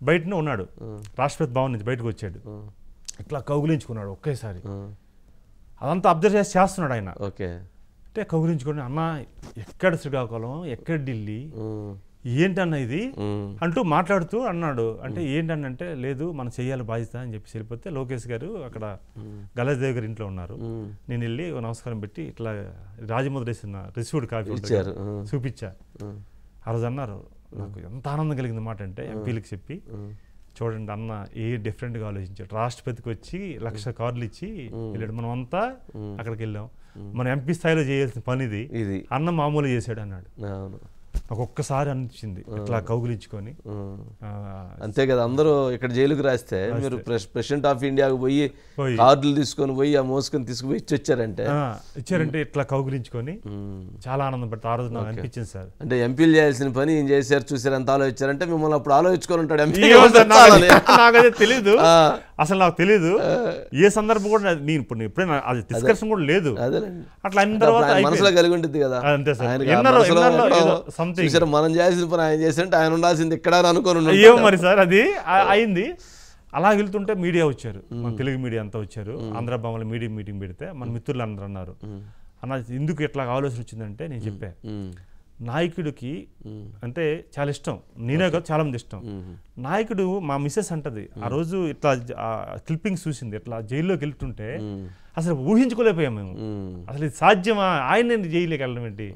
బయటనే ఉన్నాడు, రాష్ట్రపతి భవన్ నుంచి బయటకు వచ్చాడు, ఇట్లా కౌగులించుకున్నాడు ఒకేసారి. అదంతా అబ్జర్వ్ చేస్తున్నాడు ఆయన. అంటే కౌగులించుకుని, అన్న ఎక్కడ శ్రీకాకుళం, ఎక్కడ ఢిల్లీ, ఏంటన్న ఇది అంటూ మాట్లాడుతూ అన్నాడు. అంటే ఏంటన్నంటే, లేదు మనం చెయ్యాలి బాధ్యత అని చెప్పి వెళ్ళిపోతే లోకేష్ గారు అక్కడ గలదేవ్ గారి ఇంట్లో ఉన్నారు. నేను వెళ్ళి నమస్కారం పెట్టి ఇట్లా రాజముద్ర వేసిన రిసీవ్డ్ కాపీ చూపించా. ఆ రోజు అన్నారు, నాకు ఎంత ఆనందం కలిగింది మాట అంటే, ఎంపీలకు చెప్పి చూడండి అన్న ఏ డిఫరెంట్గా ఆలోచించాడు, రాష్ట్రపతికి వచ్చి 1,00,000 కార్డులు ఇచ్చి వెళ్ళాడు. మనం అంతా అక్కడికి వెళ్ళాం, మన ఎంపీ స్థాయిలో చేయాల్సిన పని ఇది, అన్న మామూలు చేశాడు అన్నాడు. నాకు ఒక్కసారి అనిపించింది ఇట్లా కౌగులించుకొని. అంతే కదా, అందరూ ఇక్కడ జైలుకు రాస్తే మీరు ప్రెసిడెంట్ ఆఫ్ ఇండియాకు పోయి కార్డులు తీసుకొని పోయి ఆ మోసుకొని తీసుకుపోయి ఇచ్చారంటే ఇట్లా కౌగులించుకొని చాలా ఆనందం పడుతుంది. ఆ రోజు నాకు అనిపించింది సార్, అంటే ఎంపీలు చేయాల్సిన పని ఏం చేశారు చూసారు, ఎంత ఆలోచించారంటే మిమ్మల్ని అప్పుడు ఆలోచించుకొని ఉంటాడు. నాకైతే తెలీదు, అసలు నాకు తెలీదు ఏ సందర్భం కూడా, నేను ఇప్పుడు ఎప్పుడైనా అది డిస్కషన్ కూడా లేదు. అట్లా అయిన తర్వాత మనసులో కలిగి ఉంటుంది కదా, అంతే సార్. మనం చేయాల్సిన పని ఆయన చేసినట్టు ఆయన ఉండాల్సింది ఇక్కడ అనుకోను. ఏమో మరి సార్ అది అయింది. అలా వెళ్తుంటే మీడియా వచ్చారు, మన తెలుగు మీడియా అంతా వచ్చారు. ఆంధ్రభవన్లో మీడియా మీటింగ్ పెడితే మన మిత్రులు అందరూ అన్నారు, అన్న ఎందుకు ఇట్లా ఆలోచన వచ్చిందంటే నేను చెప్పా, నాయకుడికి అంటే చాలా ఇష్టం, నేనే కాదు చాలా మంది ఇష్టం. నాయకుడు మా మిస్సెస్ అంటది, ఆ రోజు ఇట్లా క్లిప్పింగ్స్ చూసింది, ఇట్లా జైల్లోకి వెళ్తుంటే అసలు ఊహించుకోలేకపోయాం మేము, అసలు ఇది సాధ్యమా, ఆయన జైలుకి వెళ్ళడం ఏంటి,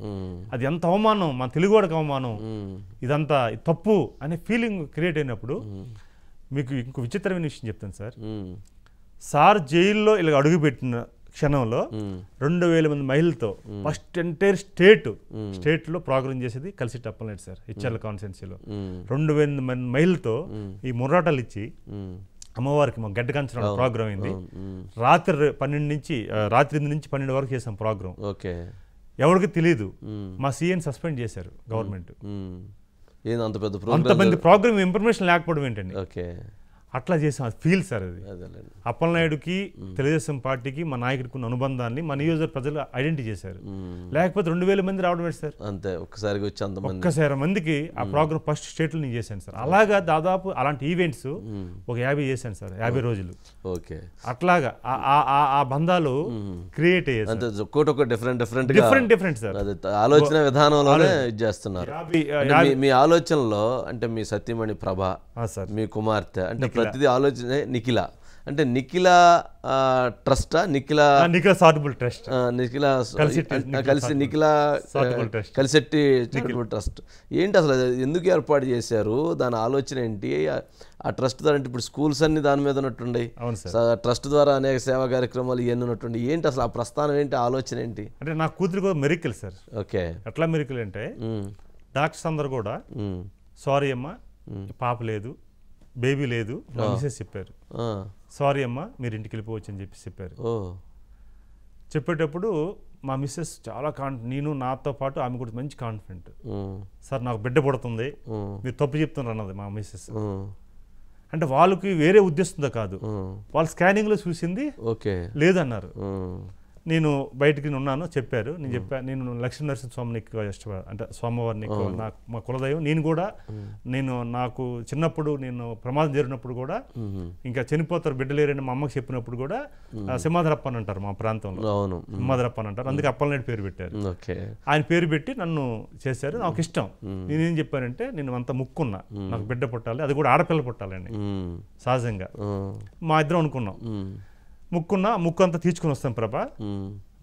అది ఎంత అవమానం, మా తెలుగువాడికి అవమానం, ఇదంతా తప్పు అనే ఫీలింగ్ క్రియేట్ అయినప్పుడు మీకు ఇంకో విచిత్రమైన విషయం చెప్తాను సార్. సార్ జైల్లో ఇలా అడుగుపెట్టిన క్షణంలో 2,000 మంది మహిళలతో ఫస్ట్ ఎంటైర్ స్టేట్లో ప్రోగ్రామ్ చేసేది కలిసి టప్పలనేది సార్. హెచ్ఆర్ఎల్ కాన్స్టిట్యున్సీలో 2,000 మంది మహిళలతో ఈ ముర్రాటాలు ఇచ్చి అమ్మవారికి మా గడ్డ కంచడం ప్రోగ్రామ్ అయింది. రాత్రి 8 నుంచి 12 వరకు చేసాం ప్రోగ్రామ్. ఎవరికి తెలియదు, మా సీఎం సస్పెండ్ చేశారు గవర్నమెంట్. అంతమంది ప్రోగ్రామ్ ఇన్ఫర్మేషన్ లేకపోవడం ఏంటండి. అట్లా చేసాం. అది ఫీల్ సార్ అది. అదేలేండి. అప్పలనాయుడుకి తెలుగుదేశం పార్టీకి మా నాయకుడికి ఉన్న అనుబంధాన్ని మా నియోజకవర్గ ప్రజలు ఐడెంటిఫై చేశారు. లేకపోతే 2000 మంది రావడం ఏంటి సార్? అంతే, ఒక్కసారిగా వచ్చి అంతమంది. ఒక్కసారి మందికి ఆ ప్రోగ్రామ్ ఫస్ట్ స్టేట్లో నేను చేశాను సార్. అలాగా దాదాపు అలాంటి ఈవెంట్స్ ఒక 50 చేశాను సార్, 50 రోజులు. ఓకే, అట్లాగా ఆ బంధాలు క్రియేట్ అయ్యాయి. అంతే, ఒక్కొక్క డిఫరెంట్ సార్. అదే ఆలోచన విధానంలోనే ఇది చేస్తున్నారు. మీ ఆలోచనలో అంటే మీ సత్యమణి ప్రభ, మీ కుమార్తె, అంటే ప్రతిదీ ఆలోచన నిఖిల, అంటే నిఖిల ట్రస్టా, నిఖిల చారిటబుల్ ట్రస్ట్, నిఖిల కలిసి నిఖిల కలిసెట్టి చారిటబుల్ ట్రస్ట్ ఏంటి అసలు, ఎందుకు ఏర్పాటు చేశారు, దాని ఆలోచన ఏంటి? ఆ ట్రస్ట్ ద్వారా అంటే ఇప్పుడు స్కూల్స్ అన్ని దాని మీద ఉన్నట్టుండే, ట్రస్ట్ ద్వారా అనేక సేవా కార్యక్రమాలు ఇవన్నీ ఉన్నట్టుండే, ఏంటి అసలు ఆ ప్రస్థానం ఏంటి, ఆలోచన ఏంటి? అంటే నా కూతురు మెరికల్ సార్. ఓకే, ఎట్లా మెరికల్ అంటే డాక్టర్స్ అందరు కూడా సారీ అమ్మ పాప లేదు, బేబీ లేదు, మా మిసెస్ చెప్పారు. సారీ అమ్మ మీరు ఇంటికి వెళ్ళిపోవచ్చు అని చెప్పారు. చెప్పేటప్పుడు మా మిస్సెస్ చాలా నేను నాతో పాటు ఆమె కూడా మంచి కాన్ఫిడెంట్. సార్ నాకు బిడ్డ పుడుతుంది, మీరు తప్పు చెప్తున్నారు అన్నది మా మిస్సెస్. అంటే వాళ్ళకి వేరే ఉద్దేశంతో కాదు, వాళ్ళు స్కానింగ్లో చూసింది లేదన్నారు. నేను బయటికి ఉన్నాను చెప్పారు, నేను లక్ష్మీనరసింహస్వామిని ఎక్కువ ఇష్టపడ, అంటే స్వామివారిని ఎక్కువ నాకు మా కులదైవం. నేను కూడా నాకు చిన్నప్పుడు నేను ప్రమాదం జరిగినప్పుడు కూడా ఇంకా చనిపోతారు బిడ్డలేరని మా అమ్మకి చెప్పినప్పుడు కూడా సింహాద్రప్ప అని అంటారు మా ప్రాంతంలో, సింహాద్రప్ప అని అంటారు, అందుకే అప్పలనాయుడు పేరు పెట్టారు. ఆయన పేరు పెట్టి నన్ను చేశారు. నాకు ఇష్టం. నేనేం చెప్పానంటే నేను అంత ముక్కున్నా, నాకు బిడ్డ పుట్టాలి, అది కూడా ఆడపిల్ల పుట్టాలండి సహజంగా. మా ఇద్దరం అనుకున్నాం, ముక్కు అంతా తీర్చుకుని వస్తాం ప్రభా,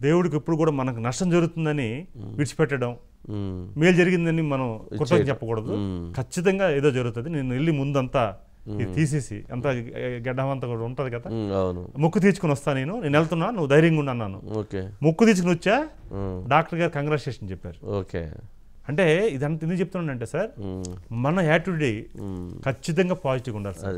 దేవుడికి ఎప్పుడు కూడా మనకు నష్టం జరుగుతుందని విడిచిపెట్టడం, మేలు జరిగిందని మనం కృతజ్ఞత చెప్పకూడదు. ఖచ్చితంగా ఏదో జరుగుతుంది. నేను వెళ్ళి ముందంతా ఇది తీసేసి అంతా గడ్డం అంతా కూడా ఉంటుంది కదా, ముక్కు తీర్చుకుని వస్తా, నేను వెళ్తున్నా, నువ్వు ధైర్యంగా ఉన్నాను. ముక్కు తీర్చుకుని వచ్చా, డాక్టర్ గారు కంగ్రాచులేషన్ చెప్పారు. అంటే ఇదంతా ఎందుకు చెప్తున్నానంటే సార్, మన యాటిట్యూడ్ ఖచ్చితంగా పాజిటివ్గా ఉండాలి సార్.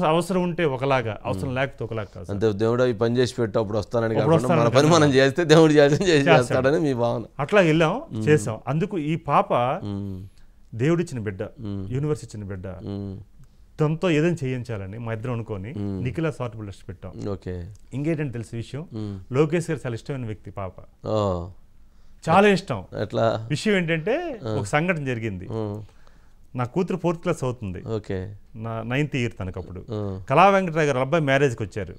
అవసరం ఉంటే ఒకలాగా, అవసరం లేకపోతే ఒకలాగా కాదు. అంతే, దేవుడు ఈ పని చేసి పెట్టు అప్పుడు వస్తానని మన పని మనం చేస్తే దేవుడు చేస్తాడని మీ భావన. అట్లా వెళ్ళాం, చేసాం. అందుకు ఈ పాప దేవుడిచ్చిన బిడ్డ, యూనివర్స్ ఇచ్చిన బిడ్డ, తనతో ఏదైనా చేయించాలని మా ఇద్దరం అనుకొని నిఖిల చారిటబుల్ ట్రస్ట్ పెట్టాం. ఇంకేంటంటే తెలిసిన విషయం, లోకేష్ గారు చాలా ఇష్టమైన వ్యక్తి పాప, చాలా ఇష్టం. ఎట్లా విషయం ఏంటంటే ఒక సంఘటన జరిగింది. నా కూతురు 4th క్లాస్ అవుతుంది, నా 9th ఇయర్ తనకప్పుడు. కళా వెంకటరావు గారు అబ్బాయి మ్యారేజ్కి వచ్చారు,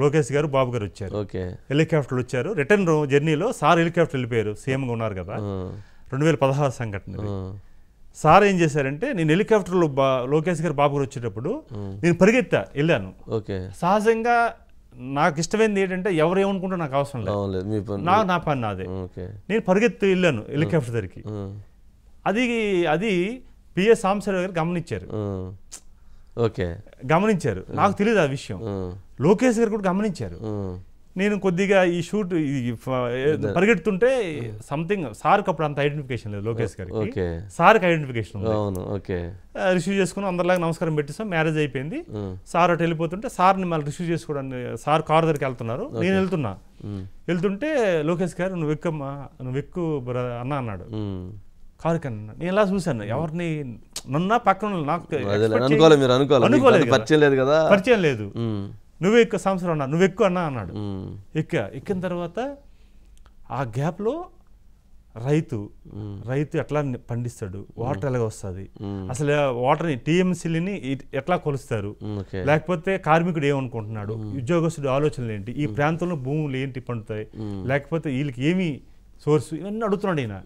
లోకేష్ గారు బాబు గారు వచ్చారు, హెలికాప్టర్ వచ్చారు. రిటర్న్ జర్నీలో సార్ హెలికాప్టర్ వెళ్ళిపోయారు, సీఎంగా ఉన్నారు కదా, 2016 సంఘటన. సార్ ఏం చేశారంటే, నేను హెలికాప్టర్లో లోకేష్ గారు బాబు గారు వచ్చేటప్పుడు నేను పరిగెత్తా వెళ్ళాను. సహజంగా నాకు ఇష్టమైంది ఏంటంటే ఎవరు ఏమనుకుంటా నాకు అవసరం లేదు, నా పని నాదే. నేను పరిగెత్తి వెళ్ళాను హెలికాప్టర్ దగ్గరికి. అది పిఎస్ సాంబశివరావు గారు గమనించారు. నాకు తెలియదు ఆ విషయం, లోకేష్ గారు కూడా గమనించారు. నేను కొద్దిగా ఈ షూట్ పరిగెడుతుంటే సంథింగ్ సార్కి అప్పుడు అంత ఐడెంటిఫికేషన్ లేదు, లోకేష్ గారికి. సార్కి ఐడెంటిఫికేషన్ ఉంది. రిసీవ్ చేసుకుని అందరిలాగా నమస్కారం పెట్టేసాం. మ్యారేజ్ అయిపోయింది. సార్ అటు వెళ్ళిపోతుంటే సార్ని మళ్ళీ రిసీవ్ చేసుకోవడానికి సార్ కారు దగ్గరికి వెళ్తున్నారు, నేను వెళ్తుంటే లోకేష్ గారు నువ్వు ఎక్కు అన్న అన్నాడు. కారు కన్నా నేను ఇలా చూశాను, ఎవరిని నన్నా పక్కన నాకు పరిచయం లేదు. నువ్వే ఎక్కువ సంవత్సరం అన్నా, నువ్వు ఎక్కువ అన్నా అన్నాడు. ఎక్కిన తర్వాత ఆ గ్యాప్లో రైతు ఎట్లా పండిస్తాడు, వాటర్ ఎలాగ వస్తుంది, అసలు వాటర్ని టీఎంసీని ఎట్లా కొలుస్తారు, లేకపోతే కార్మికుడు ఏమనుకుంటున్నాడు, ఉద్యోగస్తుడు ఆలోచనలు ఏంటి, ఈ ప్రాంతంలో భూములు ఏంటి పండుతాయి, లేకపోతే వీళ్ళకి ఏమి సోర్స్, ఇవన్నీ అడుగుతున్నాడు ఈయన.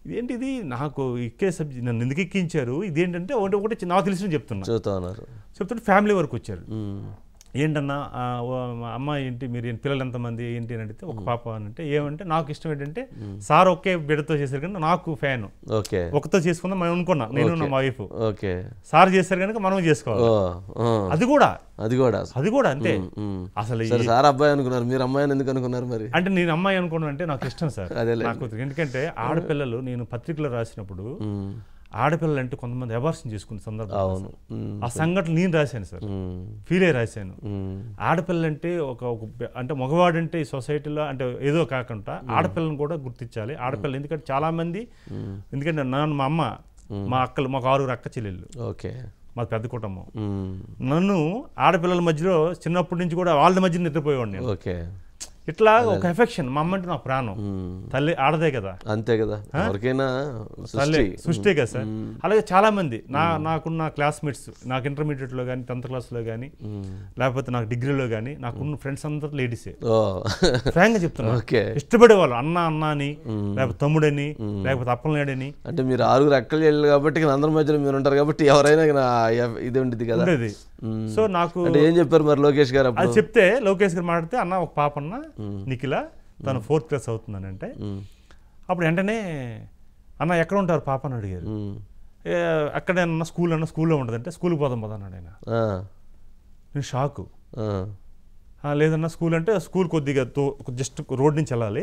ఇదేంటి ఇది నాకు ఎక్కే సబ్జెక్ట్, నన్ను ఎందుకు ఎక్కించారు, ఇదేంటంటే ఒకటి నాకు తెలిసిన చెప్తుంటే ఫ్యామిలీ వరకు వచ్చారు. ఏంటన్నా అమ్మాయి ఏంటి, మీరు పిల్లలు ఎంతమంది ఏంటి అని అడిగితే ఒక పాప అని అంటే, ఏమంటే నాకు ఇష్టం ఏంటంటే సార్ ఒకే బిడ్డతో చేశారు కానీ నాకు ఫ్యాన్, ఒకతో చేసుకుందాం మనం అనుకున్నా, నేను నా వైఫ్. సార్ చేశారు కనుక మనం చేసుకోవాలి. అది కూడా అంతే. అసలు సార్ అబ్బాయి అనుకున్నారు, మీరు అమ్మాయిని ఎందుకు అనుకున్నారు మరి? అంటే నేను అమ్మాయి అనుకున్నాను అంటే నాకు ఇష్టం సార్, నాకు. ఎందుకంటే ఆడపిల్లలు, నేను పత్రికలో రాసినప్పుడు ఆడపిల్లలు అంటే కొంతమంది అబార్షన్ చేసుకునే సందర్భం, ఆ సంఘటన నేను రాశాను సార్, ఫీల్ అయ్యి రాశాను. ఆడపిల్లలు అంటే అంటే మగవాడంటే ఈ సొసైటీలో అంటే ఏదో కాకుండా ఆడపిల్లని కూడా గుర్తించాలి. ఆడపిల్లలు ఎందుకంటే చాలా మంది, ఎందుకంటే మా అమ్మ, మా అక్కలు, మాకు 6 అక్క చెల్లెళ్ళు, మాది పెద్ద కుటుంబం. మ్మ్. నన్ను ఆడపిల్లల మధ్యలో చిన్నప్పటి నుంచి కూడా వాళ్ళ మధ్య నిద్రపోయేవాడు నేను. ఓకే. ఇట్లా ఒక ఎఫెక్షన్. మా అమ్మ అంటే నా ప్రాణం. తల్లి ఆడదే కదా, అంతే కదా, ఎవరికైనా తల్లి సృష్టి కదా సార్. అలాగే చాలా మంది నాకున్న క్లాస్మేట్స్, నాకు ఇంటర్మీడియట్లో కానీ 10th క్లాస్లో కానీ లేకపోతే నాకు డిగ్రీలో కానీ నాకున్న ఫ్రెండ్స్ అందరూ లేడీసే. ఫ్రాంక్గా చెప్తున్నా. ఇష్టపడేవాళ్ళు అన్న అన్న అని, లేకపోతే తమ్ముడని, లేకపోతే అప్పలనాడని. అంటే మీరు 6 అక్కలు వెళ్ళి కాబట్టి అందరి మధ్యలో మీరు ఉంటారు కాబట్టి ఎవరైనా ఇది ఉంటుంది కదా. సో నాకు ఏం చెప్పారు మరి లోకేష్ గారు? అది చెప్తే లోకేష్ గారు మాట్లాడితే, అన్న ఒక పాప అన్న నిఖిల, తను 4th క్లాస్ అవుతుందని అంటే, అప్పుడు వెంటనే అన్న ఎక్కడ ఉంటారు పాప అని అడిగారు. అక్కడే అన్న స్కూల్లో ఉంటుందంటే స్కూల్కి పోదాం పోదా అన్నాడు ఆయన. నేను షాకు. లేదన్నా స్కూల్ అంటే స్కూల్ కొద్దిగా జస్ట్ రోడ్ నుంచి వెళ్ళాలి.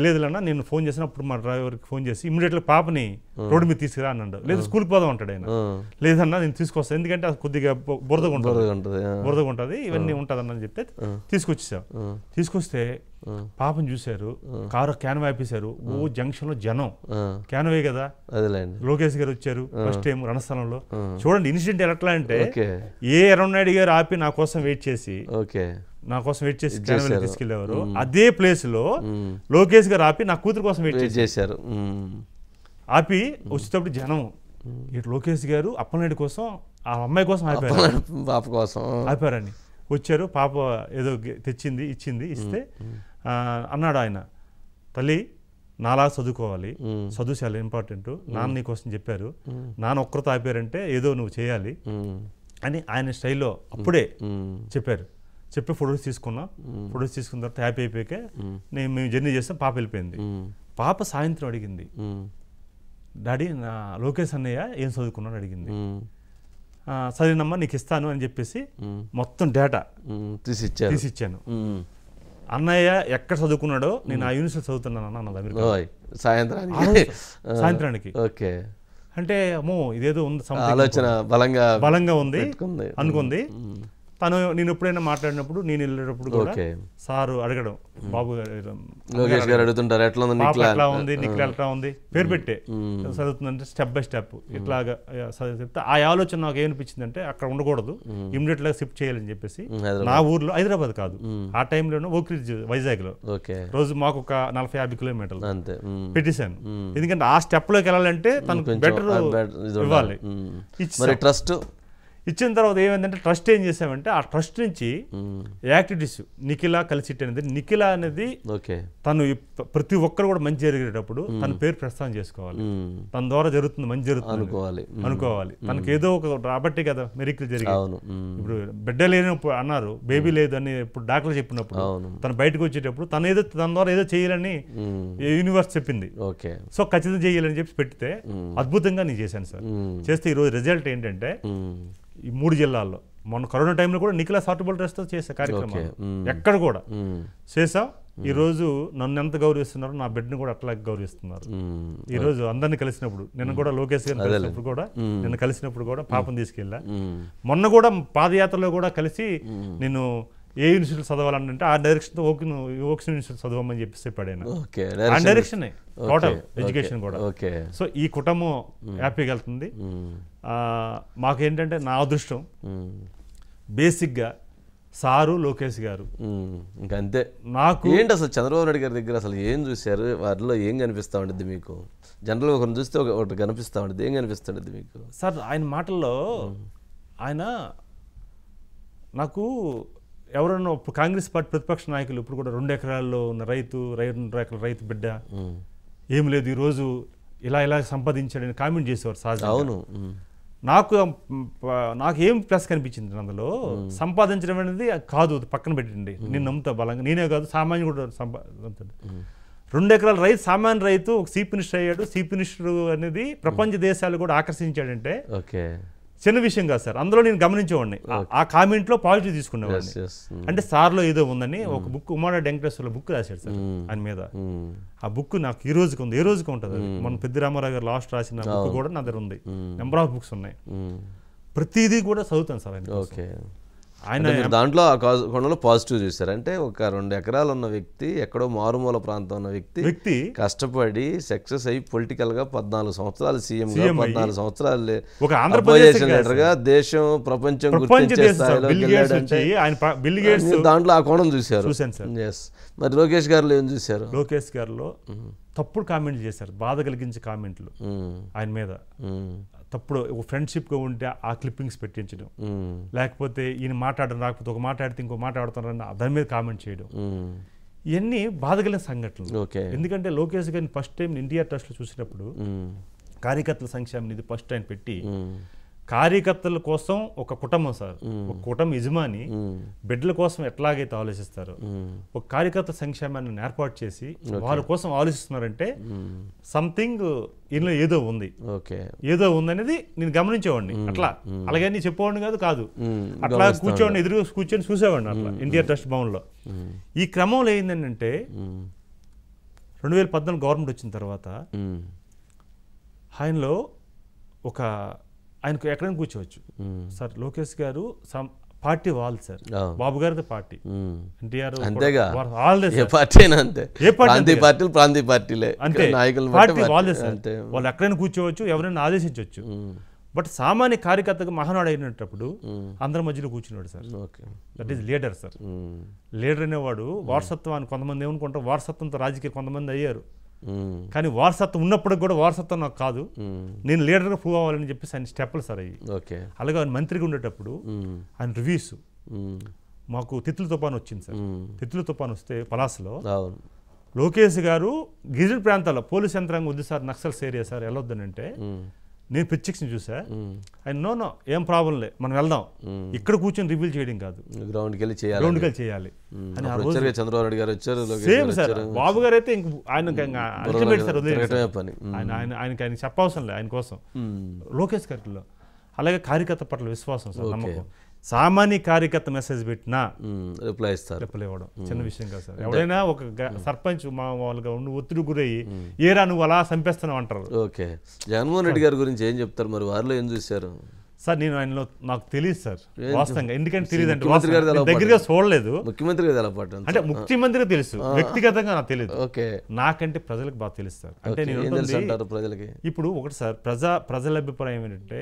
లేదన్నా నేను ఫోన్ చేసినప్పుడు మా డ్రైవర్కి ఫోన్ చేసి ఇమ్మీడియట్గా పాపని రోడ్డు మీద తీసుకురా అన్నాడు. లేదు స్కూల్కి పోదాం అంటాడు ఆయన. లేదన్నా నేను తీసుకొస్తాను, ఎందుకంటే అది కొద్దిగా బురదగా ఉంటుంది, ఇవన్నీ ఉంటుంది అన్న చెప్తే తీసుకొచ్చేసాం. తీసుకొస్తే పాపని చూశారు, కారు క్యాన్వా ఆపేశారు. ఓ జంక్షన్ లో జనం, క్యాన్వే కదా, లోకేష్ గారు వచ్చారు ఫస్ట్ టైం రణస్థలంలో. చూడండి ఇన్సిడెంట్ ఎట్లా అంటే, ఎర్రన్నాయుడు గారు ఆపి నా కోసం వెయిట్ చేసి క్యాన్వా తీసుకెళ్లేవారు. అదే ప్లేస్ లో లోకేష్ గారు ఆపి నా కూతురు కోసం వెయిట్ చేశారు. ఆపి వచ్చేటప్పుడు జనం, ఇటు లోకేష్ గారు అప్పలనాయుడు కోసం, ఆ అమ్మాయి కోసం ఆపారని వచ్చారు. పాప ఏదో తెచ్చింది, ఇస్తే అన్నాడు ఆయన, తల్లి నాలా చదువుకోవాలి, చదువు చాలా ఇంపార్టెంట్, నాన్న నీ కోసం చెప్పారు, నాన్న ఒక్కరితో ఆపారంటే ఏదో నువ్వు చేయాలి అని ఆయన స్టైల్లో అప్పుడే చెప్పారు. చెప్పి ఫొటోస్ తీసుకున్న తర్వాత హ్యాపీ అయిపోయాక మేము జర్నీ చేస్తాం. పాప వెళ్ళిపోయింది. పాప సాయంత్రం అడిగింది, డాడీ నా లోకేష్ అన్నయ్య ఏం చదువుకున్నాను అడిగింది. సరేనమ్మా నీకు ఇస్తాను అని చెప్పేసి మొత్తం డేటా తీసిచ్చాను. అన్నయ్య ఎక్కడ చదువుకున్నాడో నేను ఆ యూనివర్సిటీ చదువుతున్నాను అన్నది అమెరికా సాయంత్రానికి. అంటే అమ్మో ఇదేదో ఉంది, ఆలోచన బలంగా ఉంది అనుకుంది. తను నేను ఎప్పుడైనా మాట్లాడినప్పుడు, నేను వెళ్ళేటప్పుడు కూడా సారు అడగడం, బాబు లోకేష్ గారు అడుగుతుంటారు ఎట్లా ఉంది నీకు ఎట్లా ఉంది, పేరు పెట్టే చదువుతుందంటే స్టెప్ బై స్టెప్ ఇట్లాగా చెప్తే ఆ ఆలోచన నాకు ఏమనిపించింది అంటే, అక్కడ ఉండకూడదు, ఇమ్మీడియట్ గా షిఫ్ట్ చేయాలని చెప్పేసి నా ఊర్లో, హైదరాబాద్ కాదు ఆ టైంలోనే ఓక్రిడ్జ్ వైజాగ్ లో రోజు మాకు ఒక 40-50 కిలోమీటర్లు పెట్టేశాను. ఎందుకంటే ఆ స్టెప్ లోకి వెళ్ళాలంటే తనకు బెటర్ ఇవ్వాలి. ట్రస్ట్ ఇచ్చిన తర్వాత ఏమైందంటే, ట్రస్ట్ ఏం చేసామంటే, ఆ ట్రస్ట్ నుంచి యాక్టివిటీస్ నిఖిల కలిసి అనేది, నిఖిల అనేది తను ప్రతి ఒక్కరు కూడా మంచి జరిగేటప్పుడు తన పేరు ప్రస్థానం చేసుకోవాలి, తన ద్వారా జరుగుతుంది మంచి జరుగుతుంది అనుకోవాలి. తనకి ఏదో ఒక రాబట్టి కదా మెరికల్ జరిగింది. ఇప్పుడు బిడ్డ లేనప్పుడు అన్నారు, బేబీ లేదు అని ఇప్పుడు డాక్టర్ చెప్పినప్పుడు తను బయటకు వచ్చేటప్పుడు తన ద్వారా ఏదో చేయాలని యూనివర్స్ చెప్పింది. సో ఖచ్చితంగా చేయాలని చెప్పి పెడితే అద్భుతంగా నేను చేశాను సార్. చేస్తే ఈరోజు రిజల్ట్ ఏంటంటే, ఈ 3 జిల్లాల్లో మొన్న కరోనా టైంలో కూడా నిఖిల సార్టబుల్ ట్రస్ట్తో చేసే కార్యక్రమం ఎక్కడ కూడా చేసాం. ఈరోజు నన్ను ఎంత గౌరవిస్తున్నారో నా బిడ్డను కూడా అట్లా గౌరవిస్తున్నారు. ఈరోజు అందరినీ కలిసినప్పుడు, నిన్న కూడా లోకేష్ గారిని కలిసినప్పుడు కూడా పాపను తీసుకెళ్ళా. మొన్న కూడా పాదయాత్రలో కూడా కలిసి నేను ఏ యూనివర్సిటీ చదవాలంటే ఆ డైరెక్షన్తో ఓక్స్ యూనివర్సిటీ చదవమని చెప్పేసి పడాను. ఆ డైరెక్షన్ టోటల్ ఎడ్యుకేషన్ కూడా. సో ఈ కుటుంబం హ్యాపీగా వెళ్తుంది. మాకేంటంటే నా అదృష్టం బేసిక్గా సారు లోకేష్ గారు. ఇంకంతే. నాకు ఏంటి అసలు చంద్రబాబు నాయుడు గారి దగ్గర అసలు ఏం చూశారు, వారిలో ఏం కనిపిస్తూ ఉంటుంది మీకు? జనరల్గా ఒకరిని చూస్తే ఒకటి కనిపిస్తూ ఉంటుంది, ఏం కనిపిస్తుంది మీకు? సార్ ఆయన మాటల్లో ఆయన నాకు ఎవరన్నా కాంగ్రెస్ పార్టీ ప్రతిపక్ష నాయకులు ఇప్పుడు కూడా 2 ఎకరాల్లో ఉన్న 2 ఎకరాల రైతు బిడ్డ ఏం లేదు ఈరోజు ఇలా సంపాదించాడని కామెంట్ చేసేవారు సహజంగా. అవును. నాకు ఏం ప్లస్ కనిపించింది అందులో, సంపాదించడం అనేది కాదు, పక్కన పెట్టండి, నేను నమ్ముతా బలంగా. నేనే కాదు, సామాన్యుడు కూడా సంపాదించాడు. 2 ఎకరాల రైతు, సామాన్య రైతు ఒక చీఫ్ మినిస్టర్ అయ్యాడు. చీఫ్ మినిస్టర్ అనేది ప్రపంచ దేశాలు కూడా ఆకర్షించాడంటే చిన్న విషయం కాదు సార్. అందులో నేను గమనించేవాడిని, ఆ కామెంట్ లో పాజిటివ్ తీసుకునేవాడిని. అంటే సార్లో ఏదో ఉందని ఒక బుక్ ఉమారెడ్డి వెంకటేశ్వర్ల బుక్ రాశాడు సార్ ఆయన మీద. ఆ బుక్ నాకు ఈ రోజుకి ఉంది, ఏ రోజుకి ఉంటుంది. మన పెద్ద రామారావు గారు లాస్ట్ రాసిన బుక్ కూడా నా దగ్గర ఉంది. నెంబర్ ఆఫ్ బుక్స్ ఉన్నాయి. ప్రతిదీ కూడా చదువుతాను సార్ ఆయన. ఆయన మీరు దాంట్లో ఆ కోణంలో పాజిటివ్ చూశారు. అంటే ఒక 2 ఎకరాలు ఉన్న వ్యక్తి, ఎక్కడో మారుమూల ప్రాంతం ఉన్న వ్యక్తి కష్టపడి సక్సెస్ అయ్యి పొలిటికల్ గా 14 సంవత్సరాలు సీఎం గా, 14 సంవత్సరాలు ఒక ఆంధ్రప్రదేశ్ లీడర్ గా దేశం ప్రపంచం గుర్తించే స్థాయిలో గెలిచాడంటే దాంట్లో ఆ కోణం చూశారు. మరి లోకేష్ గారిలో ఏం చూశారు? లోకేష్ గారిలో తప్పుడు కామెంట్లు చేశారు, బాధ కలిగించే కామెంట్లు ఆయన మీద. తప్పుడు ఫ్రెండ్షిప్గా ఉంటే ఆ క్లిప్పింగ్స్ పెట్టించడం, లేకపోతే ఈయన మాట్లాడడం రాకపోతే ఒక మాట్లాడితే ఇంకో మాట్లాడుతున్నారని దాని మీద కామెంట్ చేయడం, ఇవన్నీ బాధ కలిగిన సంఘటనలు. ఎందుకంటే లోకేష్ గారిని ఫస్ట్ టైం ఇండియా ట్రస్ట్లో చూసినప్పుడు కార్యకర్తల సంక్షేమ నిధి ఫస్ట్ టైం పెట్టి కార్యకర్తల కోసం ఒక కుటుంబం సార్, ఒక కుటుంబ యజమాని బిడ్డల కోసం ఎట్లాగైతే ఆలోచిస్తారో ఒక కార్యకర్త సంక్షేమాన్ని ఏర్పాటు చేసి వాళ్ళ కోసం ఆలోచిస్తున్నారంటే సంథింగ్ ఇందులో ఏదో ఉంది, ఏదో ఉందనేది నేను గమనించేవాడిని. అట్లా అలాగే నీ చెప్పేవాడిని కాదు అట్లా కూర్చోండి, ఎదురు కూర్చొని చూసేవాడిని అట్లా ఇండియా ట్రస్ట్ భవన్లో. ఈ క్రమంలో ఏంటంటే 2014 గవర్నమెంట్ వచ్చిన తర్వాత ఆయనలో ఒక ఆయనకు ఎక్కడైనా కూర్చోవచ్చు సార్. లోకేష్ గారు పార్టీ వాళ్ళు సార్, బాబు గారితో పార్టీ, ఎన్టీఆర్ ప్రాంతీయ పార్టీలే అంటే పార్టీ వాళ్ళే సార్. వాళ్ళు ఎక్కడైనా కూర్చోవచ్చు, ఎవరైనా ఆదేశించవచ్చు. బట్ సామాన్య కార్యకర్తగా మహానాడు అయినప్పుడు అందరి మధ్యలో కూర్చున్నాడు sir. That is leader sir. Leader అనేవాడు వారసత్వాన్ని, కొంతమంది ఏమనుకుంటారు వారసత్వంతో రాజకీయ కొంతమంది అయ్యారు, కానీ వారసత్వం ఉన్నప్పుడు కూడా వారసత్వం నాకు కాదు, నేను లీడర్గా ప్రూవ్ అవ్వాలని చెప్పేసి ఆయన స్టెప్పులు సార్ అయ్యి. అలాగే ఆయన మంత్రిగా ఉండేటప్పుడు ఆయన రివ్యూస్ మాకు తిత్తుల తుఫాను వచ్చింది సార్. తిత్తుల తుఫాను వస్తే పలాసలో లోకేష్ గారు గిరిజన ప్రాంతాల్లో పోలీస్ యంత్రాంగం వద్దు సార్, నక్సల్స్ ఏరియా సార్ వెళ్ళొద్దని అంటే నేను ప్రత్యక్షం చూసా. ఆయన నో ఏం ప్రాబ్లం లే, మనం వెళ్దాం, ఇక్కడ కూర్చొని రివ్యూల్ చేయడం కాదు, గ్రౌండ్కి వెళ్ళి చేయాలి అని. చంద్రబాబు నాయుడు గారు వచ్చారు, సేమ్ సార్. బాబు గారు అయితే అల్టిమేట్ సార్, ఆయనకి చెప్పవసరం లేదు ఆయన కోసం. లోకేష్ గారిలో అలాగే కార్యకర్త పట్ల విశ్వాసం సార్, నమ్మకం. సామాన్య కార్యకర్త మెసేజ్ పెట్టినా రిప్లై ఇవ్వడం చిన్న విషయం కాదు సార్. ఎవరైనా ఒక సర్పంచ్ మా వాళ్ళుగా ఉండి ఒత్తిడి గురయ్యి ఏరా నువ్వు అలా చంపేస్తున్నావు అంటారు. ఓకే, జగన్మోహన్ రెడ్డి గారి గురించి ఏం చెప్తారు మరి? వారిలో ఏం చూశారు సార్? నేను ఆయనలో నాకు తెలియదు సార్ వాస్తవంగా, ఎందుకంటే తెలియదు అంటే దగ్గరగా చూడలేదు. ముఖ్యమంత్రి గారు ఎలా పాటు అంటే ముఖ్యమంత్రిగా తెలుసు, వ్యక్తిగతంగా నాకు తెలియదు. నాకంటే ప్రజలకు బాగా తెలుసు సార్. అంటే నేను ప్రజలకి ఇప్పుడు ఒకటి సార్, ప్రజల అభిప్రాయం ఏంటంటే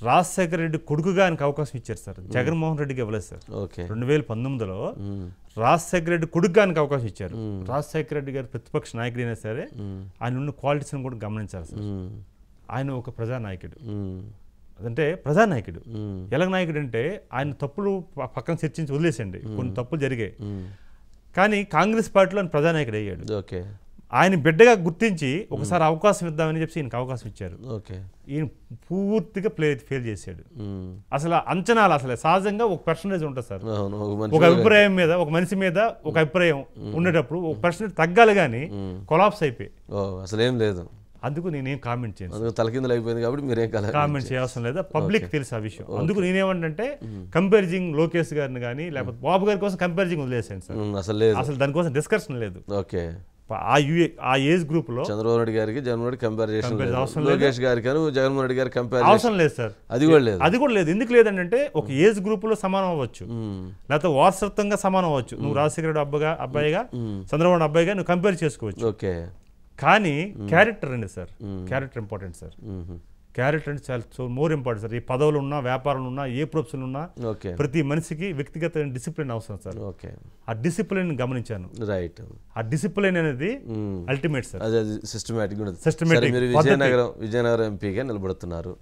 రాజశేఖర రెడ్డి కొడుకుగా ఆయనకు అవకాశం ఇచ్చారు సార్, జగన్మోహన్ రెడ్డికి ఇవ్వలేదు సార్. 2019లో రాజశేఖర రెడ్డి కొడుకుగా ఆయనకు అవకాశం ఇచ్చారు. రాజశేఖర రెడ్డి గారు ప్రతిపక్ష నాయకుడు అయినా సరే ఆయన ఉన్న క్వాలిటీస్ని కూడా గమనించాలి సార్. ఆయన ఒక ప్రజానాయకుడు, అంటే ప్రజానాయకుడు. ఎలాగ నాయకుడు అంటే ఆయన తప్పులు పక్కన చర్చించి వదిలేసండి, కొన్ని తప్పులు జరిగాయి, కానీ కాంగ్రెస్ పార్టీలో ఆయన ప్రజానాయకుడు అయ్యాడు. ఆయన బిడ్డగా గుర్తించి ఒకసారి అవకాశం ఇద్దామని చెప్పి ఈయనకు అవకాశం ఇచ్చారు. ఈయన పూర్తిగా ఫెయిల్ చేశాడు. అసలు అంచనాలు అసలు సహజంగా ఒక పర్సంటేజ్ ఉంటుంది సార్. ఒక అభిప్రాయం మీద, ఒక మనిషి మీద ఒక అభిప్రాయం ఉండేటప్పుడు ఒక పర్సంటేజ్ తగ్గాలి, కానీ కొలాప్స్ అయిపోయి అసలు ఏం లేదు. అందుకు నేనేం కామెంట్ చేయను, తలకిందులు అయిపోయింది కాబట్టి మీరేం కామెంట్ చేయాల్సిన లేదా, పబ్లిక్ తెలుసు ఆ విషయం. అందుకు నేనేమంటే కంపారిజింగ్ లోకేష్ గారిని కానీ లేకపోతే బాబు గారి కోసం కంపారిజింగ్ వదిలేసాను సార్. అసలు దానికోసం డిస్కషన్ లేదు. ఆ ఏజ్ గ్రూప్ లో చంద్రబాబు నాయుడు గారికి జగన్మోహన్ రెడ్డి కంపారిజన్, లోకేష్ గారికి జగన్మోహన్ రెడ్డి గారికి కంపారిజన్ అవసరం లేదు సార్. అది కూడా లేదు. ఎందుకు లేదంటే ఒక ఏజ్ గ్రూప్ లో సమానం అవ్వచ్చు, లేకపోతే వారసత్వంగా సమానం అవ్వచ్చు. నువ్వు రాజశేఖర రెడ్డి అబ్బాయిగా చంద్రబాబు అబ్బాయిగా నువ్వు కంపేర్ చేసుకోవచ్చు. కానీ క్యారెక్టర్ అండి sir, character important sir. Character అంటే చాలా మోర్ ఇంపార్టెంట్ సార్. ఈ పదవులు ఉన్నా, వ్యాపారంలో ఉన్నా, ఏ ప్రొఫెషన్ ఉన్నా ప్రతి మనిషికి వ్యక్తిగత డిసిప్లిన్ అవసరం సార్. ఆ డిసిప్లిన్ గమనించాను. ఆ డిసిప్లిన్ అనేది అల్టిమేట్ సార్. సిస్టమేటిక్. విజయనగరం ఎంపీగా నిలబడుతున్నారు.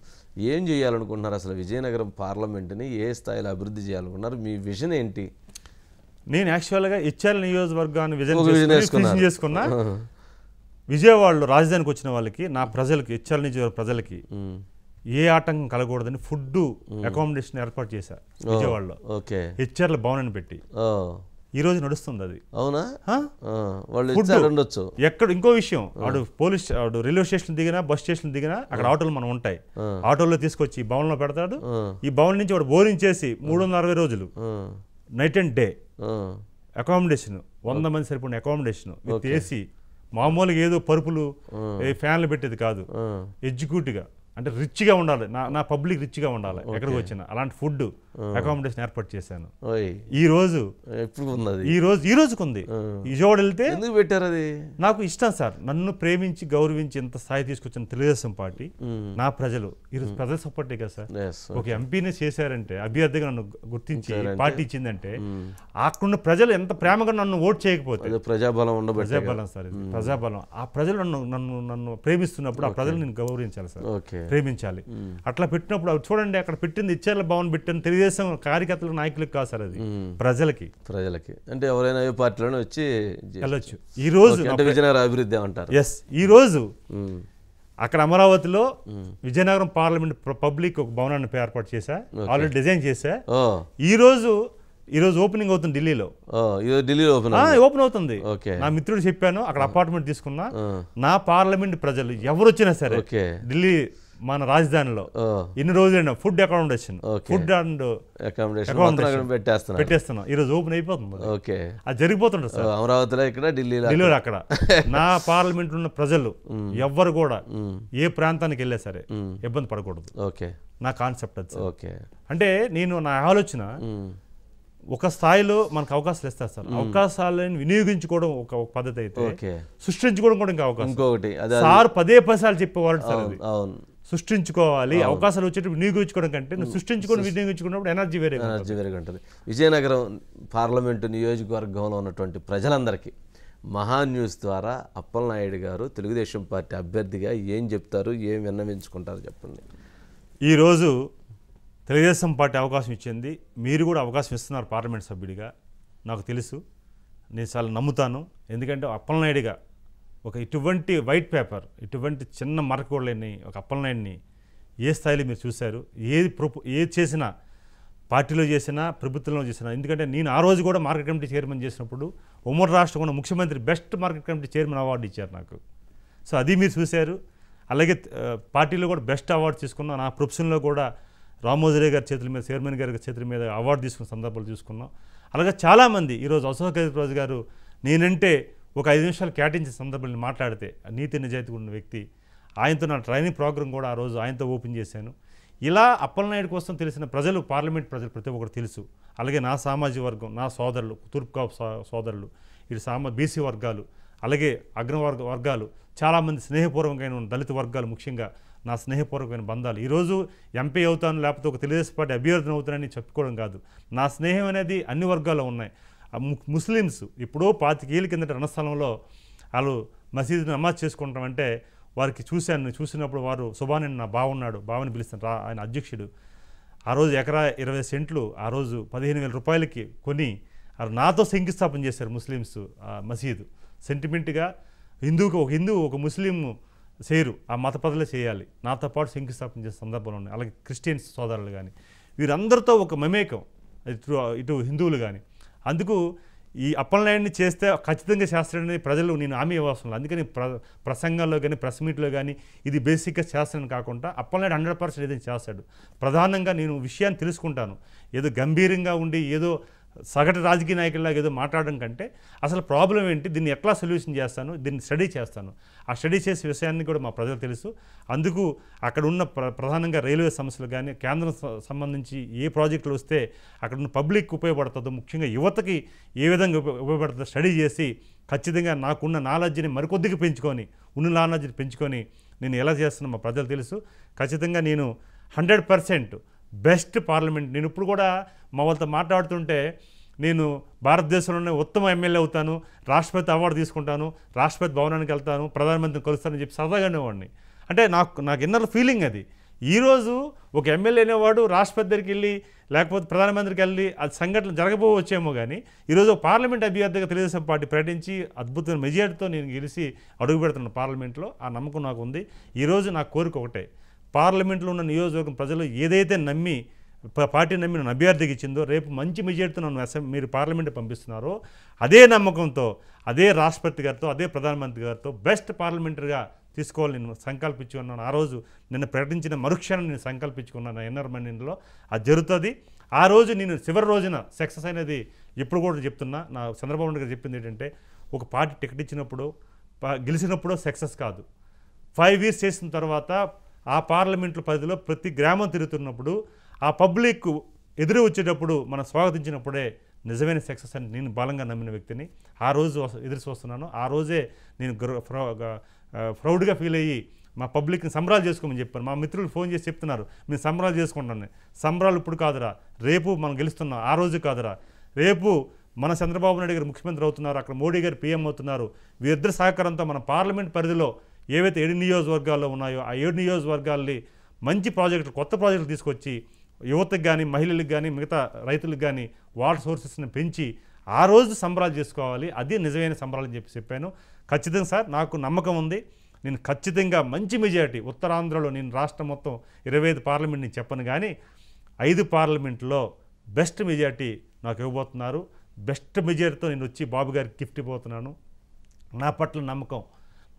ఏం చేయాలనుకుంటున్నారు అసలు? విజయనగరం పార్లమెంట్ని ఏ స్థాయిలో అభివృద్ధి చేయాలనుకున్నారు? మీ విజన్ ఏంటి? నేను యాక్చువల్గా ఇచ్చాల నియోజకవర్గాన్ని విజన్ చేసుకున్నా. విజయవాడలో రాజధానికి వచ్చిన వాళ్ళకి, నా ప్రజలకి, ఇచ్చాల నియోజకవర్గ ప్రజలకి ఏ ఆటంకం కలగకూడదని ఫుడ్ అకామిడేషన్ ఏర్పాటు చేశారు విజయవాడలో. హెచ్ఆర్ల భవనాన్ని పెట్టి ఈ రోజు నడుస్తుంది అది. అవునా? ఎక్కడ ఇంకో విషయం, ఆడు రైల్వే స్టేషన్ దిగినా, బస్ స్టేషన్ దిగినా అక్కడ ఆటోలు మనం ఉంటాయి, ఆటోలో తీసుకొచ్చి ఈ భవన్లో పెడతాడు. ఈ భవన్ నుంచి వాడు బోరింగ్ చేసి 360 రోజులు నైట్ అండ్ డే అకామిడేషన్, 100 మంది సరిపడిన అకామిడేషన్ విత్ ఏసీ. మామూలుగా ఏదో పరుపులు ఫ్యాన్లు పెట్టేది కాదు, ఎగ్జిక్యూటివ్గా, అంటే రిచ్గా ఉండాలి. నా పబ్లిక్ రిచ్గా ఉండాలి ఎక్కడికి వచ్చినా. అలాంటి ఫుడ్ అకామిడేషన్ ఏర్పాటు చేశాను. ఓయ్ ఈ రోజు ఎప్పుడు ఉన్నది? ఈ రోజుకుంది. విజయవాడ వెళ్తే ఎందుకు పెట్టారు అది? నాకు ఇష్టం సార్, నన్ను ప్రేమించి గౌరవించి ఎంత స్థాయి తీసుకొచ్చిన తెలుగుదేశం పార్టీ, నా ప్రజలు ఈరోజు ప్రజల సపోర్టే కదా సార్. Yes, ఒక ఎంపీని చేశారంటే, అభ్యర్థిగా నన్ను గుర్తించి పార్టీ ఇచ్చిందంటే, అక్కడున్న ప్రజలు ఎంత ప్రేమగా నన్ను ఓట్ చేయకపోతే, అదే ప్రజాబలం ఉండబట్టే. ప్రజాబలం సార్ ఇది, ప్రజాబలం. ఆ ప్రజలు నన్ను ప్రేమిస్తున్నప్పుడు ఆ ప్రజలు నేను గౌరవించాలి సార్, ఓకే. ప్రేమించాలి. అట్లా పెట్టినప్పుడు అవి చూడండి, అక్కడ పెట్టింది ఇచ్చేర్ల భవన్ పెట్టిన తెలుగుదేశం కార్యకర్తలు నాయకులకు కాదు సార్, అది ప్రజలకి. అంటే ఎవరైనా ఏ పార్టీలోనే వచ్చి వెళ్ళొచ్చు. ఈ రోజు అంటే విజయనగరం అభివృద్ధి అంటారు. ఎస్, ఈ రోజు అక్కడ అమరావతిలో విజయనగరం పార్లమెంట్ పబ్లిక్ ఒక భవనాన్ని ఏర్పాటు చేశా, ఆల్రెడీ డిజైన్ చేశా. ఈ రోజు ఓపెనింగ్ అవుతుంది ఢిల్లీలో. ఢిల్లీలో ఓపెన్ అవుతుంది. నా మిత్రుడు చెప్పాను, అక్కడ అపార్ట్మెంట్ తీసుకున్నా. నా పార్లమెంట్ ప్రజలు ఎవరు వచ్చినా సరే ఢిల్లీ మన రాజధానిలో ఇన్ని రోజులైనా ఫుడ్ అకామిడేషన్, ఫుడ్ అండ్ పెట్టేస్తున్నాం. ఈ రోజు ఓపెన్ అయిపోతుంది. అది జరిగిపోతుంటుంది సార్ అమరావతిలో, ఇక్కడ ఢిల్లీలో. అక్కడ నా పార్లమెంట్ ఉన్న ప్రజలు ఎవ్వరు కూడా ఏ ప్రాంతానికి వెళ్ళా సరే ఇబ్బంది పడకూడదు. నా కాన్సెప్ట్ అది. అంటే నా ఆలోచన, ఒక స్థాయిలో మనకు అవకాశాలు ఇస్తారు సార్, అవకాశాలను వినియోగించుకోవడం ఒక పద్ధతి అయితే, సృష్టించుకోవడం కూడా ఇంకా అవకాశం. ఇంకొకటి సార్ పదే సార్లు చెప్పేవాళ్ళు సార్, అది సృష్టించుకోవాలి. అవకాశాలు వచ్చేటప్పుడు వినియోగించుకోవడం కంటే నువ్వు సృష్టించుకొని వినియోగించుకున్నప్పుడు ఎనర్జీ వేరేగా ఉంటుంది. విజయనగరం పార్లమెంటు నియోజకవర్గంలో ఉన్నటువంటి ప్రజలందరికీ మహా న్యూస్ ద్వారా అప్పలనాయుడు గారు తెలుగుదేశం పార్టీ అభ్యర్థిగా ఏం చెప్తారు, ఏం విన్నవించుకుంటారు చెప్పండి. ఈరోజు తెలుగుదేశం పార్టీ అవకాశం ఇచ్చింది, మీరు కూడా అవకాశం ఇస్తున్నారు పార్లమెంట్ సభ్యుడిగా, నాకు తెలుసు. నేను చాలా నమ్ముతాను. ఎందుకంటే అప్పలనాయుడిగా ఒక ఇటువంటి వైట్ పేపర్, ఇటువంటి చిన్న మరక కూడా లేని ఒక అప్పలనాయుడిని ఏ స్థాయిలో మీరు చూశారు. ఏది చేసినా, పార్టీలో చేసినా, ప్రభుత్వంలో చేసినా. ఎందుకంటే నేను ఆ రోజు కూడా మార్కెట్ కమిటీ చైర్మన్ చేసినప్పుడు ఉమ్మడి రాష్ట్రం ఉన్న ముఖ్యమంత్రి best market committee chairman award ఇచ్చారు నాకు. సో అది మీరు చూశారు. అలాగే పార్టీలో కూడా బెస్ట్ అవార్డు తీసుకున్నాం. నా ప్రొఫెషన్లో కూడా రామోజీ గారి చేతుల మీద, చైర్మన్ గారి చేతుల మీద అవార్డు తీసుకున్న సందర్భాలు చూసుకున్నాం. అలాగే చాలామంది ఈరోజు అశోక్ రోజు గారు నేనంటే ఒక 5 నిమిషాలు కేటాయించిన సందర్భాన్ని మాట్లాడితే నీతి నిజాయితీ ఉన్న వ్యక్తి. ఆయనతో నా ట్రైనింగ్ ప్రోగ్రాం కూడా ఆ రోజు ఆయనతో ఓపెన్ చేశాను. ఇలా అప్పలనాయుడు కోసం తెలిసిన ప్రజలు, పార్లమెంట్ ప్రజలు ప్రతి ఒక్కరు తెలుసు. అలాగే నా సామాజిక వర్గం, నా సోదరులు, తూర్పుకాపు సోదరులు, ఇటు బీసీ వర్గాలు, అలాగే వర్గాలు, చాలామంది స్నేహపూర్వకమైన దళిత వర్గాలు, ముఖ్యంగా నా స్నేహపూర్వకమైన బంధాలు. ఈరోజు ఎంపీ అవుతాను, లేకపోతే ఒక తెలుగుదేశం పార్టీ అభ్యర్థిని అవుతానని చెప్పుకోవడం కాదు. నా స్నేహం అనేది అన్ని వర్గాల్లో ఉన్నాయి. ముస్లిమ్స్ ఇప్పుడు 25 ఏళ్ళ కిందట రణస్థలంలో వాళ్ళు మసీదు నమాజ్ చేసుకుంటామంటే వారికి చూసినప్పుడు వారు సుబాని నా బావున్నాడు, బావని పిలుస్తాను, ఆయన అధ్యక్షుడు. ఆ రోజు ఎకరా 20 సెంట్లు ఆ రోజు 15,000 రూపాయలకి కొని నాతో శంకుస్థాపన చేశారు ముస్లిమ్స్ మసీదు. సెంటిమెంట్గా ఒక హిందూ ఒక ముస్లిం చేయరు, ఆ మత ప్రజలే చేయాలి. నాతో పాటు శంకుస్థాపన చేసే సందర్భాలు ఉన్నాయి. అలాగే క్రిస్టియన్స్ సోదరులు కానీ వీరందరితో ఒక మమేకం, ఇటు హిందువులు కానీ. అందుకు ఈ అప్పలనాయుడిని చేస్తే ఖచ్చితంగా చేస్తాడని ప్రజలు నేను హామీ ఇవ్వాల్సిన. అందుకని ప్రసంగాల్లో కానీ ప్రెస్ మీట్లో కానీ ఇది బేసిక్గా చేస్తానని కాకుండా అప్పలనాయుడు 100% ఏదైనా చేస్తాడు. ప్రధానంగా నేను విషయాన్ని తెలుసుకుంటాను. ఏదో గంభీరంగా ఉండి ఏదో సగటు రాజకీయ నాయకుల్లాగా ఏదో మాట్లాడడం కంటే అసలు ప్రాబ్లం ఏంటి, దీన్ని ఎట్లా సొల్యూషన్ చేస్తాను, దీన్ని స్టడీ చేస్తాను. ఆ స్టడీ చేసే విషయాన్ని కూడా మా ప్రజలు తెలుసు. అందుకు అక్కడ ఉన్న ప్రధానంగా రైల్వే సమస్యలు కానీ, కేంద్రం సంబంధించి ఏ ప్రాజెక్టులు వస్తే అక్కడ ఉన్న పబ్లిక్ ఉపయోగపడుతుందో, ముఖ్యంగా యువతకి ఏ విధంగా ఉపయోగపడుతుందో స్టడీ చేసి ఖచ్చితంగా నాకున్న నాలెడ్జ్ని మరికొద్దిగా పెంచుకొని, ఉన్న నాలెడ్జ్ని పెంచుకొని నేను ఎలా చేస్తున్నా మా ప్రజలు తెలుసు. ఖచ్చితంగా నేను 100% బెస్ట్ పార్లమెంట్. నేను ఇప్పుడు కూడా మా వాళ్ళతో మాట్లాడుతుంటే నేను భారతదేశంలోనే ఉత్తమ ఎమ్మెల్యే అవుతాను, రాష్ట్రపతి అవార్డు తీసుకుంటాను, రాష్ట్రపతి భవనానికి వెళ్తాను, ప్రధానమంత్రిని కలుస్తానని చెప్పి సరదాగానే వాడిని. అంటే నాకు ఇన్నర్ ఫీలింగ్ అది. ఈరోజు ఒక ఎమ్మెల్యే అనేవాడు రాష్ట్రపతి దగ్గరికి వెళ్ళి లేకపోతే ప్రధానమంత్రికి వెళ్ళి అది సంఘటన జరగబోవచ్చేమో, కానీ ఈరోజు పార్లమెంట్ అభ్యర్థిగా తెలుగుదేశం పార్టీ ప్రకటించి అద్భుతమైన మెజారిటీతో నేను గెలిచి అడుగు పెడుతున్న పార్లమెంట్లో. ఆ నమ్మకం నాకు ఉంది. ఈరోజు నా కోరిక ఒకటే, పార్లమెంట్లో ఉన్న నియోజకవర్గం ప్రజలు ఏదైతే నమ్మి పార్టీ నమ్మి నన్ను అభ్యర్థికి ఇచ్చిందో, రేపు మంచి మెజారిటీతో నన్ను మీరు పార్లమెంట్ పంపిస్తున్నారో అదే నమ్మకంతో, అదే రాష్ట్రపతి గారితో, అదే ప్రధానమంత్రి గారితో బెస్ట్ పార్లమెంటరీగా తీసుకోవాలి నేను సంకల్పించుకున్నాను. ఆ రోజు నిన్న ప్రకటించిన మరుక్షణం నేను సంకల్పించుకున్నాను ఎన్ఆర్ మైండ్లో. అది జరుగుతుంది. ఆ రోజు నేను చివరి రోజున సక్సెస్ అనేది ఎప్పుడు కూడా చెప్తున్నా. నా చంద్రబాబు నాయుడు గారు చెప్పింది ఏంటంటే, ఒక పార్టీ టికెట్ ఇచ్చినప్పుడు గెలిచినప్పుడు సక్సెస్ కాదు, 5 years చేసిన తర్వాత ఆ పార్లమెంట్లో పరిధిలో ప్రతి గ్రామం తిరుగుతున్నప్పుడు ఆ పబ్లిక్ ఎదురు వచ్చేటప్పుడు మనం స్వాగతించినప్పుడే నిజమైన సక్సెస్ అని నేను బలంగా నమ్మిన వ్యక్తిని. ఆ రోజు ఎదురు చూస్తున్నాను. ఆ రోజే నేను ప్రౌడ్గా ఫీల్ అయ్యి మా పబ్లిక్ని సంబరాలు చేసుకోమని చెప్పాను. మా మిత్రులు ఫోన్ చేసి చెప్తున్నారు, మేము సంబరాలు చేసుకుంటాను. సంబరాలు ఇప్పుడు కాదురా, రేపు మనం గెలుస్తున్నాం. ఆ రోజు కాదురా, రేపు మన చంద్రబాబు నాయుడు గారు ముఖ్యమంత్రి అవుతున్నారు, అక్కడ మోడీ గారు పీఎం అవుతున్నారు. వీరిద్దరి సహకారంతో మన పార్లమెంట్ పరిధిలో ఏవైతే 7 నియోజకవర్గాల్లో ఉన్నాయో ఆ 7 నియోజకవర్గాల్ని మంచి ప్రాజెక్టులు, కొత్త ప్రాజెక్టులు తీసుకొచ్చి యువతకు కానీ, మహిళలకు కానీ, మిగతా రైతులకు కానీ వాటర్ సోర్సెస్ని పెంచి ఆ రోజు సంబరాలు చేసుకోవాలి. అది నిజమైన సంబరాలు అని చెప్పాను. ఖచ్చితంగా సార్, నాకు నమ్మకం ఉంది. నేను ఖచ్చితంగా మంచి మెజారిటీ ఉత్తరాంధ్రలో, నేను రాష్ట్రం మొత్తం 25 పార్లమెంట్ నేను చెప్పను కానీ 5 పార్లమెంట్లో బెస్ట్ మెజారిటీ నాకు ఇవ్వబోతున్నారు. బెస్ట్ మెజారిటీతో నేను వచ్చి బాబు గారికి గిఫ్ట్ ఇవ్వబోతున్నాను. నా పట్ల నమ్మకం,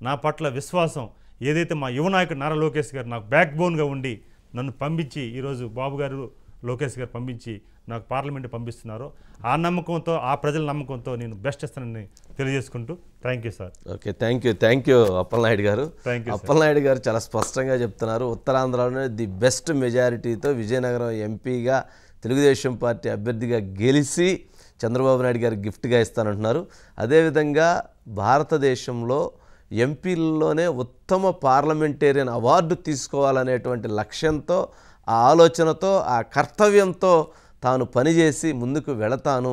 నా పట్ల విశ్వాసం ఏదైతే మా యువ నాయకుడు నారా లోకేష్ గారు నాకు బ్యాక్ బోన్గా ఉండి నన్ను పంపించి, ఈరోజు బాబు గారు లోకేష్ గారు పంపించి నాకు పార్లమెంట్ పంపిస్తున్నారో ఆ నమ్మకంతో, ఆ ప్రజల నమ్మకంతో నేను బెస్ట్ ఇస్తానని తెలియజేసుకుంటూ thank you sir. Okay, thank you Appalanaidu గారు. అప్పలనాయుడు గారు చాలా స్పష్టంగా చెప్తున్నారు, ఉత్తరాంధ్రలోనే ది బెస్ట్ మెజారిటీతో విజయనగరం ఎంపీగా తెలుగుదేశం పార్టీ అభ్యర్థిగా గెలిచి చంద్రబాబు నాయుడు గారికి గిఫ్ట్గా ఇస్తానంటున్నారు. అదేవిధంగా భారతదేశంలో ఎంపీల్లోనే ఉత్తమ పార్లమెంటేరియన్ అవార్డు తీసుకోవాలనేటువంటి లక్ష్యంతో, ఆ ఆలోచనతో, ఆ కర్తవ్యంతో తాను పనిచేసి ముందుకు వెళతాను.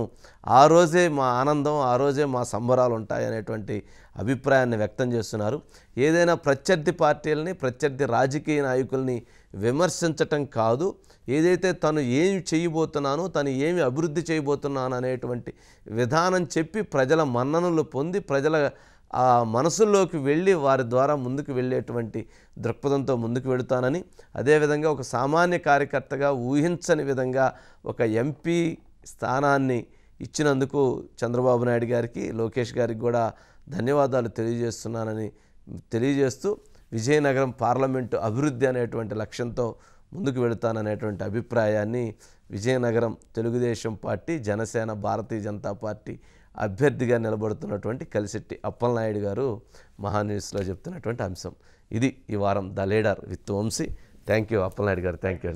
ఆ రోజే మా ఆనందం, ఆ రోజే మా సంబరాలు ఉంటాయనేటువంటి అభిప్రాయాన్ని వ్యక్తం చేస్తున్నారు. ఏదైనా ప్రత్యర్థి పార్టీలని, ప్రత్యర్థి రాజకీయ నాయకుల్ని విమర్శించటం కాదు, ఏదైతే తను ఏమి చేయబోతున్నాను, తను ఏమి అభివృద్ధి చేయబోతున్నాను అనేటువంటి విధానం చెప్పి ప్రజల మన్ననలు పొంది ప్రజల ఆ మనసుల్లోకి వెళ్ళి వారి ద్వారా ముందుకు వెళ్ళేటువంటి దృక్పథంతో ముందుకు వెళుతానని, అదేవిధంగా ఒక సామాన్య కార్యకర్తగా ఊహించని విధంగా ఒక ఎంపీ స్థానాన్ని ఇచ్చినందుకు చంద్రబాబు నాయుడు గారికి, లోకేష్ గారికి కూడా ధన్యవాదాలు తెలియజేస్తున్నానని తెలియజేస్తూ విజయనగరం పార్లమెంటు అభివృద్ధి అనేటువంటి లక్ష్యంతో ముందుకు వెళుతాననేటువంటి అభిప్రాయాన్ని విజయనగరం తెలుగుదేశం పార్టీ, జనసేన, భారతీయ జనతా పార్టీ అభ్యర్థిగా నిలబడుతున్నటువంటి కలిశెట్టి అప్పలనాయుడు గారు మహాన్యూస్లో చెప్తున్నటువంటి అంశం. ఇది ఈ వారం the leader with Vamsi. Thank you Appalanaidu garu. Thank you.